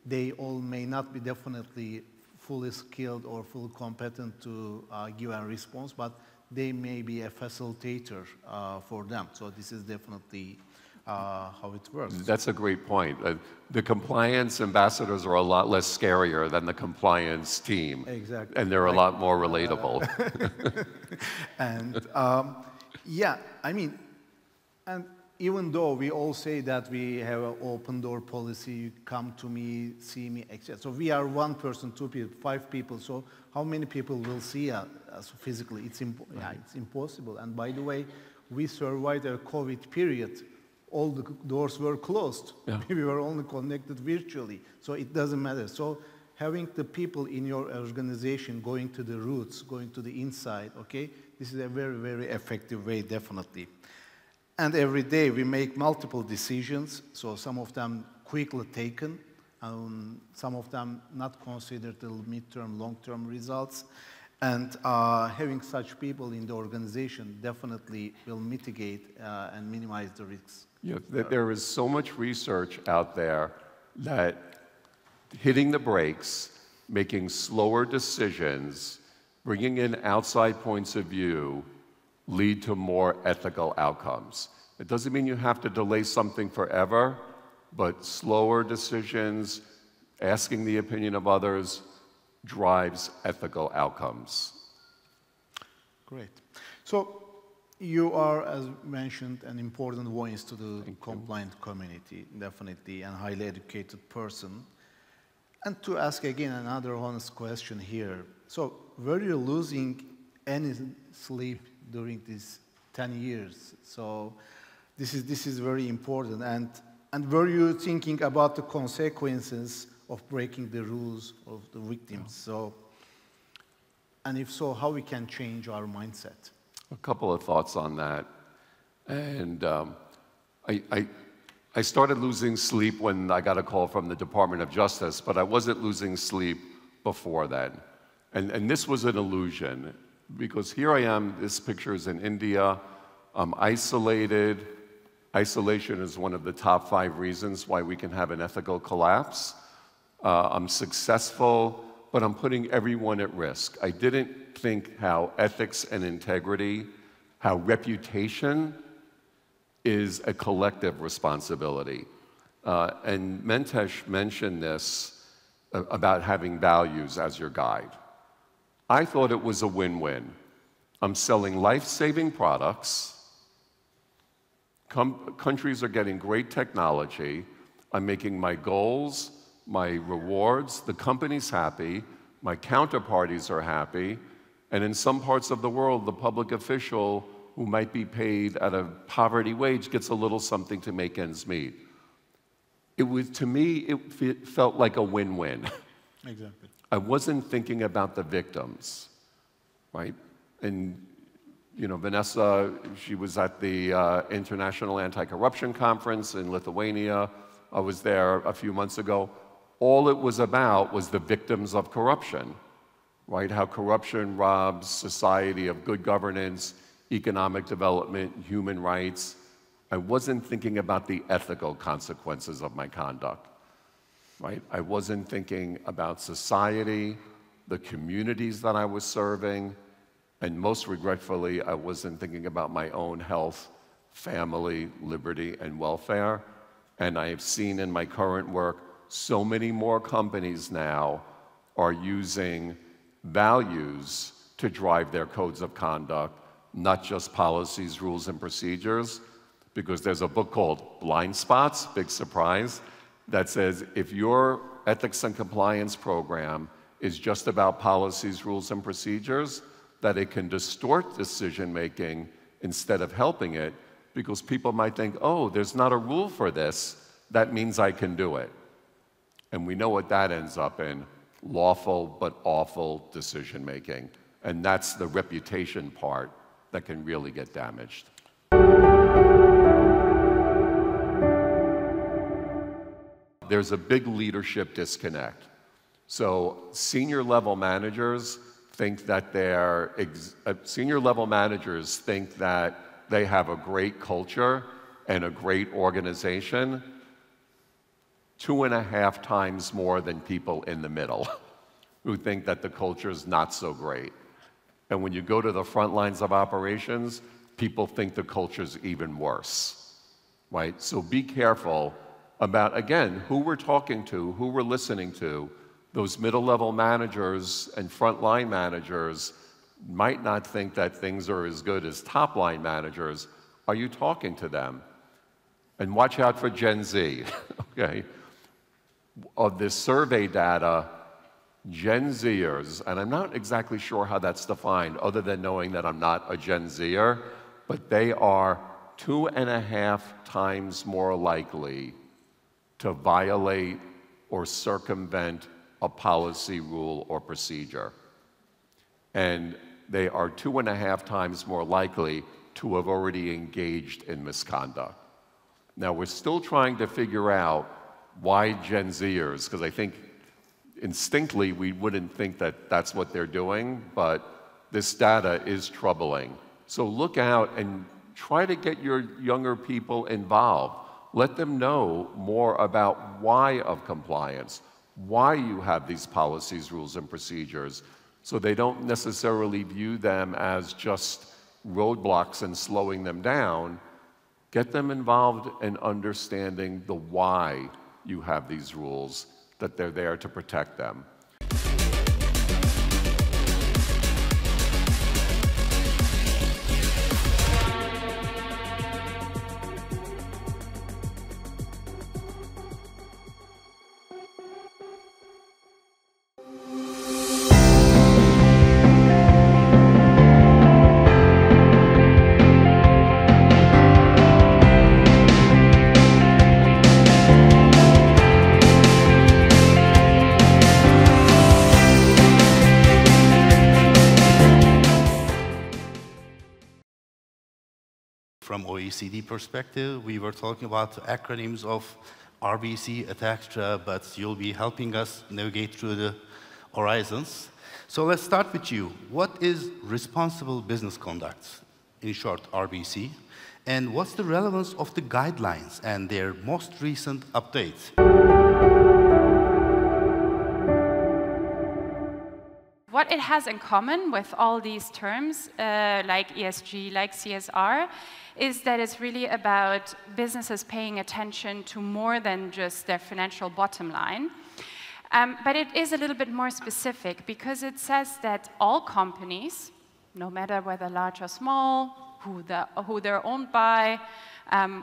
they all may not be definitely fully skilled or fully competent to give a response, but they may be a facilitator for them. So this is definitely how it works. That's a great point. The compliance ambassadors are a lot less scarier than the compliance team. Exactly. And they're a lot more relatable. And yeah, I mean, and even though we all say that we have an open door policy, you come to me, see me, etc. So we are one person, two people, five people. So how many people will see us physically? It's impossible. And by the way, we survived a COVID period. All the doors were closed. Yeah. We were only connected virtually. So it doesn't matter. So having the people in your organization going to the roots, going to the inside, okay, this is a very, very effective way, definitely. And every day we make multiple decisions, so some of them quickly taken, some of them not considered the midterm, long-term results. And having such people in the organization definitely will mitigate and minimize the risks. Yeah, there is so much research out there that hitting the brakes, making slower decisions, bringing in outside points of view, lead to more ethical outcomes. It doesn't mean you have to delay something forever, but slower decisions, asking the opinion of others, drives ethical outcomes. Great. So you are, as mentioned, an important voice to the compliant community, definitely, and highly educated person. And to ask again another honest question here. So were you losing any sleep during these 10 years? So this is very important. And were you thinking about the consequences of breaking the rules of the victims? So, and if so, how we can change our mindset? A couple of thoughts on that. And I started losing sleep when I got a call from the Department of Justice, but I wasn't losing sleep before then. And this was an illusion, because here I am, this picture is in India, I'm isolated. Isolation is one of the top 5 reasons why we can have an ethical collapse. I'm successful, but I'm putting everyone at risk. I didn't think how ethics and integrity, how reputation is a collective responsibility. And Mentesh mentioned this, about having values as your guide. I thought it was a win-win. I'm selling life-saving products. Countries are getting great technology. I'm making my goals, my rewards, the company's happy, my counterparties are happy, and in some parts of the world, the public official who might be paid at a poverty wage gets a little something to make ends meet. It was, to me, it felt like a win-win. Exactly. I wasn't thinking about the victims, right? And you know, Vanessa, she was at the International Anti-Corruption Conference in Lithuania. I was there a few months ago. All it was about was the victims of corruption, right? How corruption robs society of good governance, economic development, human rights. I wasn't thinking about the ethical consequences of my conduct, right? I wasn't thinking about society, the communities that I was serving, and most regretfully, I wasn't thinking about my own health, family, liberty, and welfare. And I have seen in my current work, so many more companies now are using values to drive their codes of conduct, not just policies, rules, and procedures, because there's a book called Blind Spots, big surprise, that says if your ethics and compliance program is just about policies, rules, and procedures, that it can distort decision-making instead of helping it, because people might think, oh, there's not a rule for this, that means I can do it. And we know what that ends up in, lawful but awful decision-making. And that's the reputation part that can really get damaged. There's a big leadership disconnect. So senior level managers think that they have a great culture and a great organization 2.5 times more than people in the middle who think that the culture is not so great. And when you go to the front lines of operations, people think the culture is even worse, right? So be careful about, again, who we're talking to, who we're listening to. Those middle-level managers and frontline managers might not think that things are as good as top-line managers. Are you talking to them? And watch out for Gen Z, okay? Of this survey data, Gen Zers, and I'm not exactly sure how that's defined other than knowing that I'm not a Gen Zer, but they are 2.5 times more likely to violate or circumvent a policy, rule, or procedure. And they are 2.5 times more likely to have already engaged in misconduct. Now, we're still trying to figure out why Gen Zers, because I think instinctively we wouldn't think that that's what they're doing, but this data is troubling. So look out and try to get your younger people involved. Let them know more about why of compliance, why you have these policies, rules, and procedures, so they don't necessarily view them as just roadblocks and slowing them down. Get them involved in understanding the why you have these rules, that they're there to protect them. From OECD perspective, we were talking about acronyms of RBC, etc., but you'll be helping us navigate through the horizons. So let's start with you. What is responsible business conduct? In short, RBC. And what's the relevance of the guidelines and their most recent updates? What it has in common with all these terms, like ESG, like CSR, is that it's really about businesses paying attention to more than just their financial bottom line. But it is a little bit more specific because it says that all companies, no matter whether large or small, who they're owned by,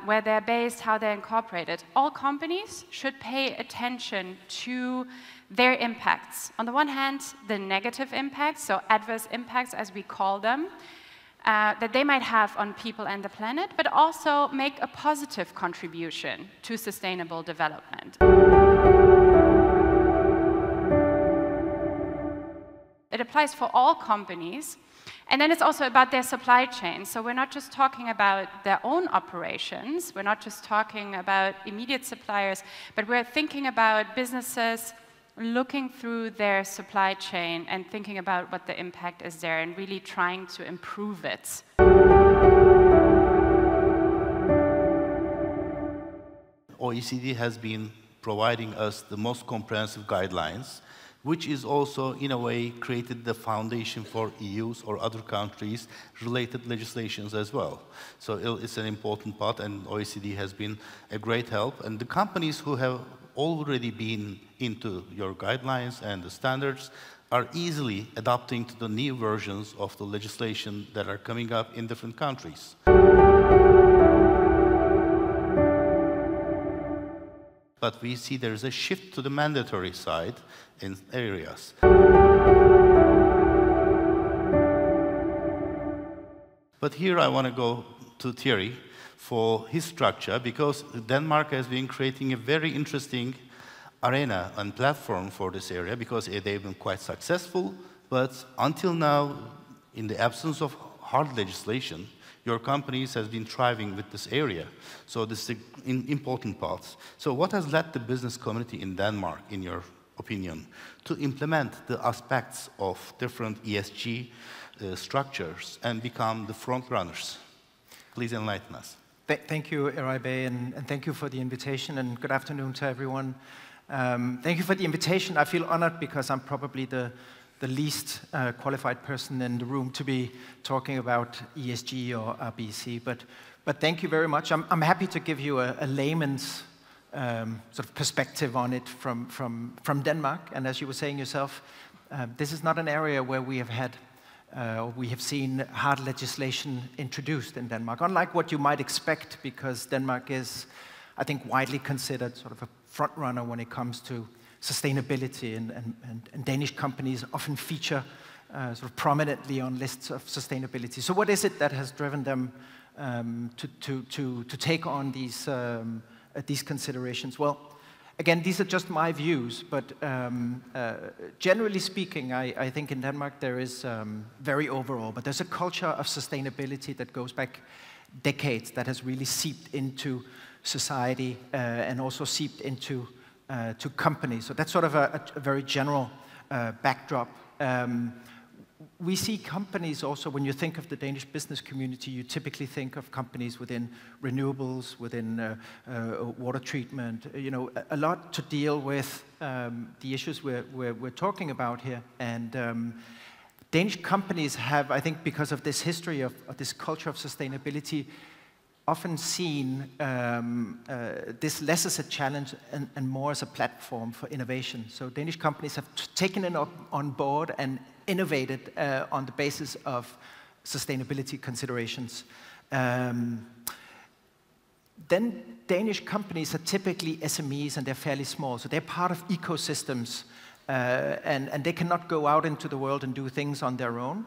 where they're based, how they're incorporated, all companies should pay attention to their impacts. On the one hand, the negative impacts, so adverse impacts as we call them, that they might have on people and the planet, but also make a positive contribution to sustainable development. It applies for all companies. And then it's also about their supply chain. So we're not just talking about their own operations. We're not just talking about immediate suppliers, but we're thinking about businesses looking through their supply chain and thinking about what the impact is there and really trying to improve it. OECD has been providing us the most comprehensive guidelines, which is also, in a way, created the foundation for EU's or other countries' related legislations as well. So it's an important part, and OECD has been a great help. And the companies who have already been into your guidelines and the standards are easily adapting to the new versions of the legislation that are coming up in different countries. But we see there's a shift to the mandatory side in areas. But here I want to go to Thierry for his structure, because Denmark has been creating a very interesting arena and platform for this area, because they've been quite successful, but until now, in the absence of hard legislation, your companies has been thriving with this area. So this is an important part. So what has led the business community in Denmark, in your opinion, to implement the aspects of different ESG structures and become the front runners? Please enlighten us. Thank you, Eribe, and thank you for the invitation, and good afternoon to everyone. Thank you for the invitation. I feel honored because I'm probably the least qualified person in the room to be talking about ESG or RBC, but thank you very much. I'm happy to give you a layman's sort of perspective on it from Denmark. And as you were saying yourself, this is not an area where we have had we have seen hard legislation introduced in Denmark, unlike what you might expect, because Denmark is, I think, widely considered sort of a front runner when it comes to sustainability, and Danish companies often feature sort of prominently on lists of sustainability. So what is it that has driven them to take on these considerations? Well, again, these are just my views, but generally speaking, I think in Denmark there is very overall, but there's a culture of sustainability that goes back decades that has really seeped into society and also seeped into to companies. So that's sort of a very general backdrop. We see companies also, when you think of the Danish business community, you typically think of companies within renewables, within water treatment, you know, a lot to deal with the issues we're talking about here. And Danish companies have, I think, because of this history of this culture of sustainability, often seen this less as a challenge and more as a platform for innovation. So Danish companies have taken it on board and innovated on the basis of sustainability considerations. Then Danish companies are typically SMEs, and they're fairly small, so they're part of ecosystems, and they cannot go out into the world and do things on their own.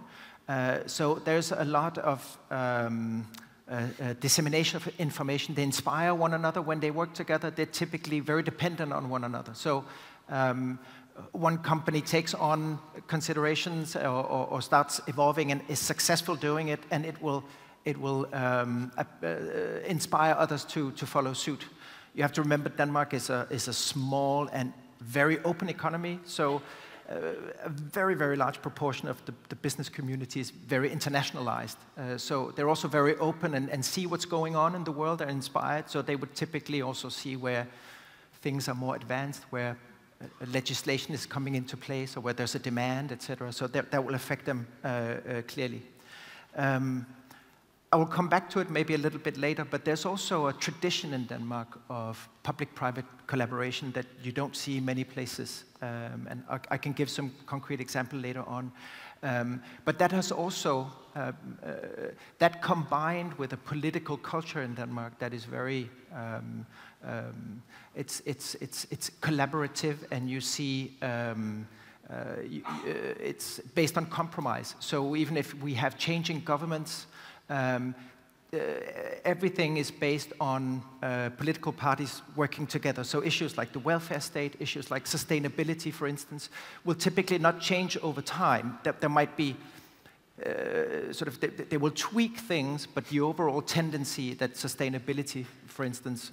So there's a lot of dissemination of information. They inspire one another when they work together. They're typically very dependent on one another. So one company takes on considerations or starts evolving and is successful doing it, and it will inspire others to follow suit. You have to remember Denmark is a small and very open economy, so a very, very large proportion of the business community is very internationalized. So they're also very open and see what's going on in the world. They're inspired, so they would typically also see where things are more advanced, where legislation is coming into place, or where there's a demand, etc. So that will affect them clearly. I will come back to it maybe a little bit later, but there's also a tradition in Denmark of public-private collaboration that you don't see many places. And I can give some concrete example later on. But that has also, that combined with a political culture in Denmark that is very, it's collaborative, and you see it's based on compromise. So even if we have changing governments, everything is based on political parties working together. So issues like the welfare state, issues like sustainability, for instance, will typically not change over time. There might be they will tweak things, but the overall tendency that sustainability, for instance,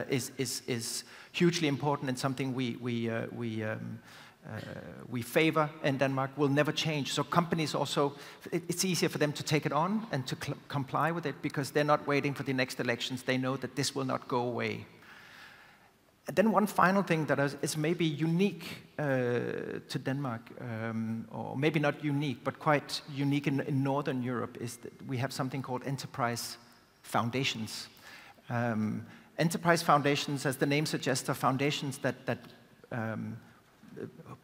is hugely important and something we favor in Denmark will never change. So companies also, it's easier for them to take it on and to comply with it because they're not waiting for the next elections. They know that this will not go away. And then one final thing that is maybe unique to Denmark, or maybe not unique, but quite unique in Northern Europe, is that we have something called enterprise foundations. Enterprise foundations, as the name suggests, are foundations that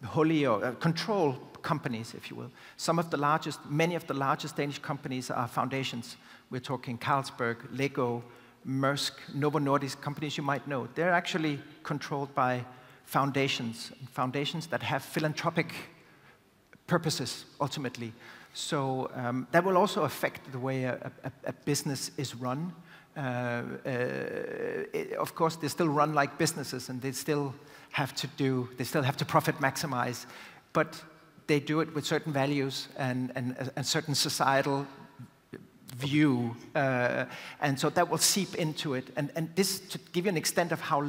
wholly or control companies, if you will. Many of the largest Danish companies are foundations. We're talking Carlsberg, Lego, Maersk, Novo Nordisk, companies you might know. They're actually controlled by foundations that have philanthropic purposes, ultimately. So that will also affect the way a business is run. Of course, they still run like businesses, and they still have to profit maximize, but they do it with certain values and certain societal view, and so that will seep into it. And this, to give you an extent of how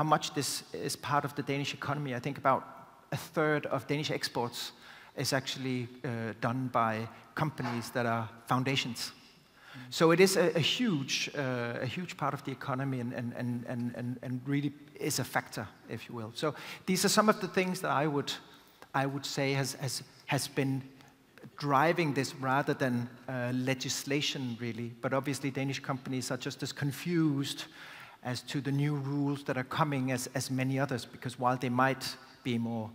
much this is part of the Danish economy, I think about a third of Danish exports is actually done by companies that are foundations. So it is a huge part of the economy and really is a factor, if you will. So these are some of the things that I would say has been driving this rather than legislation, really. But obviously, Danish companies are just as confused as to the new rules that are coming as many others, because while they might be more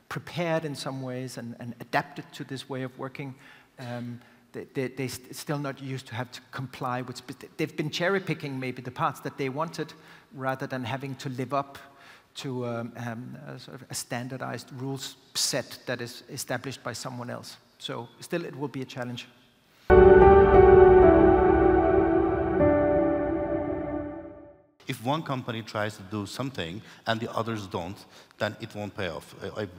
prepared in some ways and adapted to this way of working, they're still not used to have to comply with. They've been cherry-picking maybe the parts that they wanted, rather than having to live up to sort of a standardized rules set that is established by someone else. So still, it will be a challenge. If one company tries to do something and the others don't, then it won't pay off.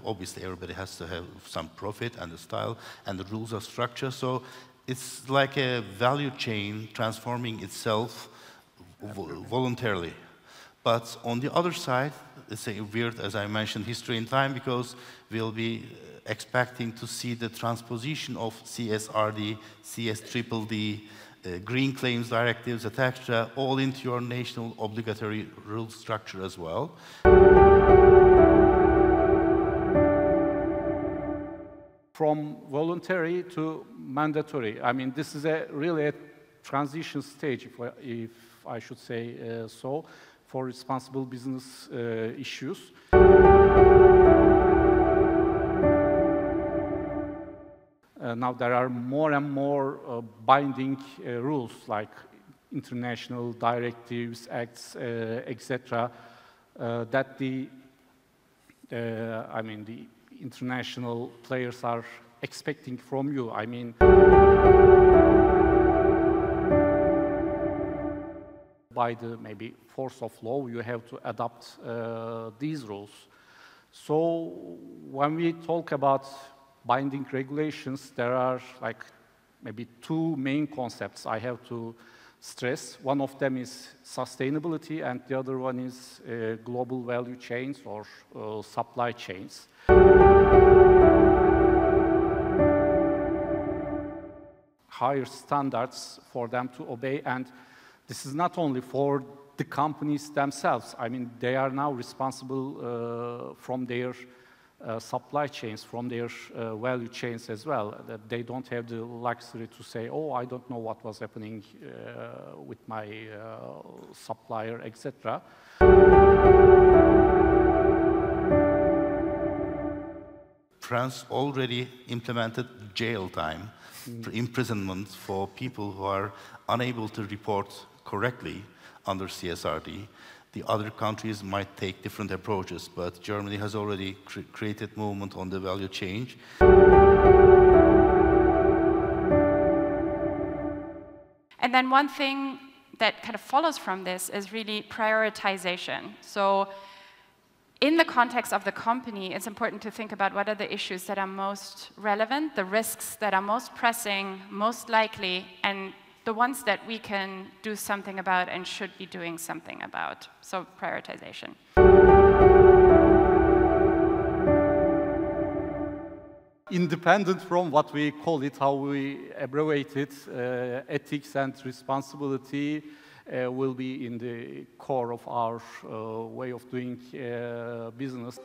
Obviously, everybody has to have some profit and the style and the rules of structure. So it's like a value chain transforming itself voluntarily. But on the other side, it's a weird, as I mentioned, history in time, because we'll be expecting to see the transposition of CSRD, CSDDD, green claims directives, etc., all into your national obligatory rule structure as well. From voluntary to mandatory. I mean, this is really a transition stage, if I should say so, for responsible business issues. Now there are more and more binding rules, like international directives, acts, etc., that the international players are expecting from you. I mean, by the maybe force of law, you have to adopt these rules. So when we talk about binding regulations, there are like maybe two main concepts I have to stress. One of them is sustainability, and the other one is global value chains or supply chains. Higher standards for them to obey, and this is not only for the companies themselves. I mean, they are now responsible from their supply chains, from their value chains as well, that they don't have the luxury to say, oh, I don't know what was happening with my supplier, etc. France already implemented jail time, imprisonment for people who are unable to report correctly under CSRD. The other countries might take different approaches, but Germany has already created movement on the value chain. And then one thing that kind of follows from this is really prioritization. So in the context of the company, it's important to think about what are the issues that are most relevant, the risks that are most pressing, most likely, and the ones that we can do something about and should be doing something about. So prioritization. Independent from what we call it, how we abbreviate it, ethics and responsibility will be in the core of our way of doing business.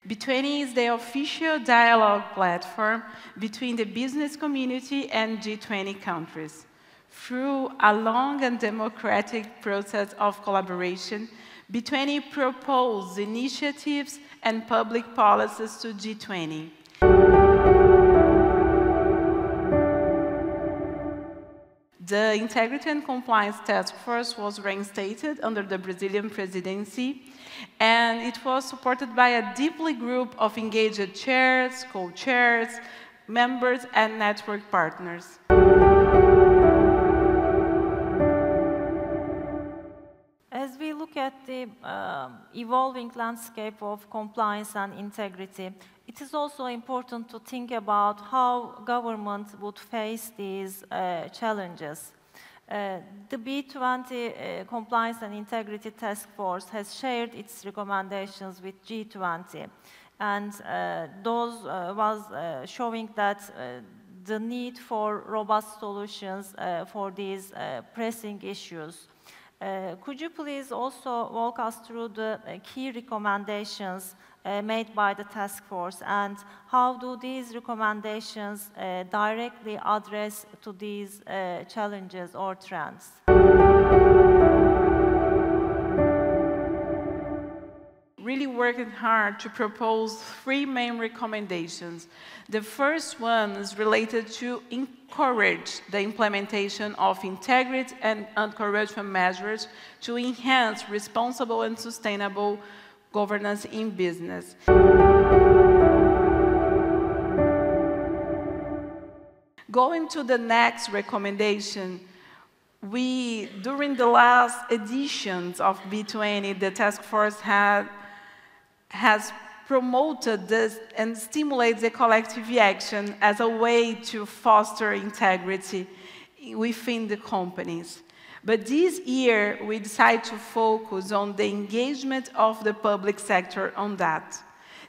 G20 is the official dialogue platform between the business community and G20 countries. Through a long and democratic process of collaboration, G20 proposed initiatives and public policies to G20. The Integrity and Compliance Task Force was reinstated under the Brazilian presidency, and it was supported by a deeply group of engaged chairs, co-chairs, members, and network partners. As we look at the evolving landscape of compliance and integrity, it is also important to think about how government would face these challenges. The B20 Compliance and Integrity Task Force has shared its recommendations with G20, and those was showing that the need for robust solutions for these pressing issues. Could you please also walk us through the key recommendations made by the task force, and how do these recommendations directly address to these challenges or trends? Really working hard to propose 3 main recommendations. The first one is related to encourage the implementation of integrity and anti-corruption measures to enhance responsible and sustainable governance in business. Going to the next recommendation, during the last editions of B20, the task force has promoted this and stimulates the collective action as a way to foster integrity within the companies. But this year, we decided to focus on the engagement of the public sector on that,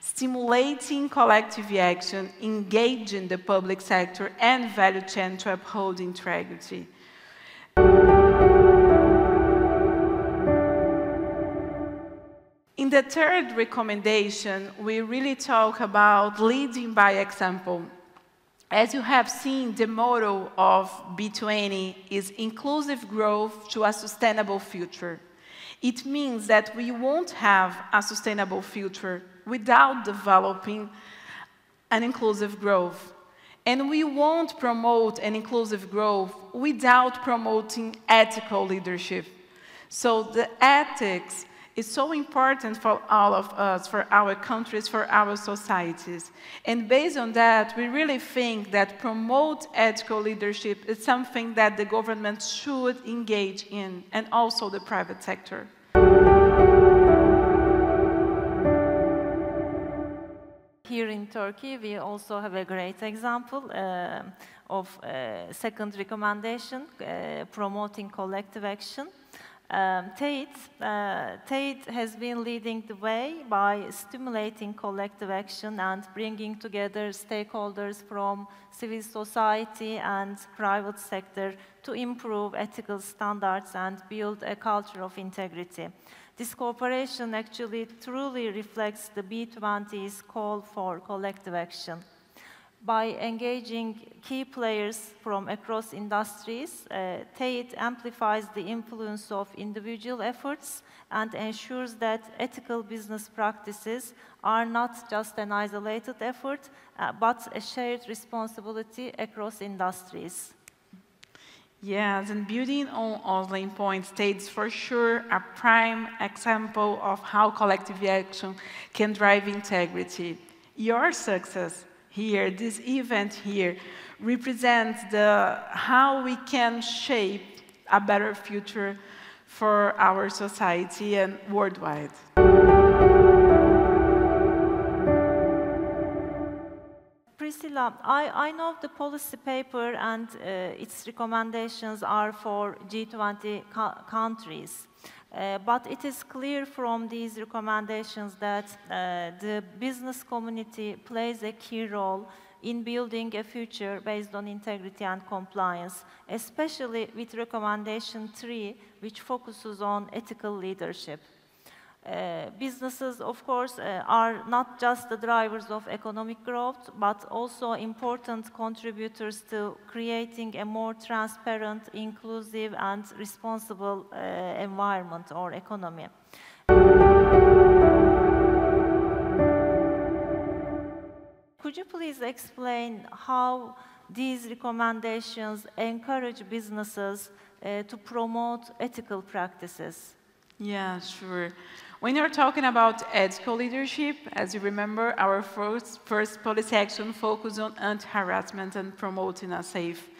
stimulating collective action, engaging the public sector and value chain to uphold integrity. In the third recommendation, we really talk about leading by example. As you have seen, the motto of B20 is inclusive growth to a sustainable future. It means that we won't have a sustainable future without developing an inclusive growth. And we won't promote an inclusive growth without promoting ethical leadership. So the ethics is so important for all of us, for our countries, for our societies. And based on that, we really think that promote ethical leadership is something that the government should engage in, and also the private sector. Here in in Turkey, we also have a great example of second recommendation, promoting collective action. TEID has been leading the way by stimulating collective action and bringing together stakeholders from civil society and private sector to improve ethical standards and build a culture of integrity. This cooperation actually truly reflects the B20's call for collective action. By engaging key players from across industries, TEID amplifies the influence of individual efforts and ensures that ethical business practices are not just an isolated effort, but a shared responsibility across industries. Yes, and building on Oslin points, TEID is for sure a prime example of how collective action can drive integrity. Your success here, this event here, represents how we can shape a better future for our society and worldwide. Priscilla, I know the policy paper and its recommendations are for G20 countries. But it is clear from these recommendations that the business community plays a key role in building a future based on integrity and compliance, especially with recommendation 3, which focuses on ethical leadership. Businesses, of course, are not just the drivers of economic growth, but also important contributors to creating a more transparent, inclusive, and responsible environment or economy. Could you please explain how these recommendations encourage businesses to promote ethical practices? Yeah, sure. When you're talking about ethical leadership, as you remember, our first policy action focused on anti-harassment and promoting a safe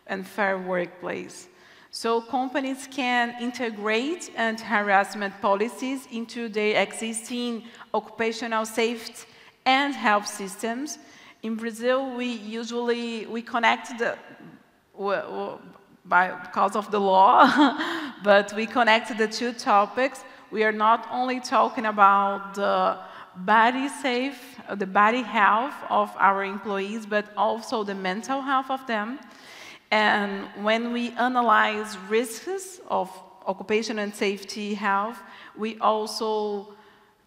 and fair workplace. So companies can integrate anti-harassment policies into their existing occupational safety and health systems. In Brazil, we connect because of the law, but we connect the two topics. We are not only talking about the body health of our employees, but also the mental health of them. And when we analyze risks of occupation and safety health, we also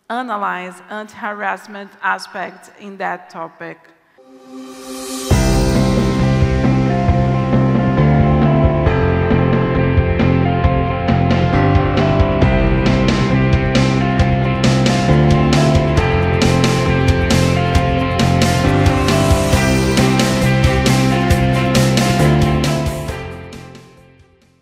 analyze anti-harassment aspects in that topic.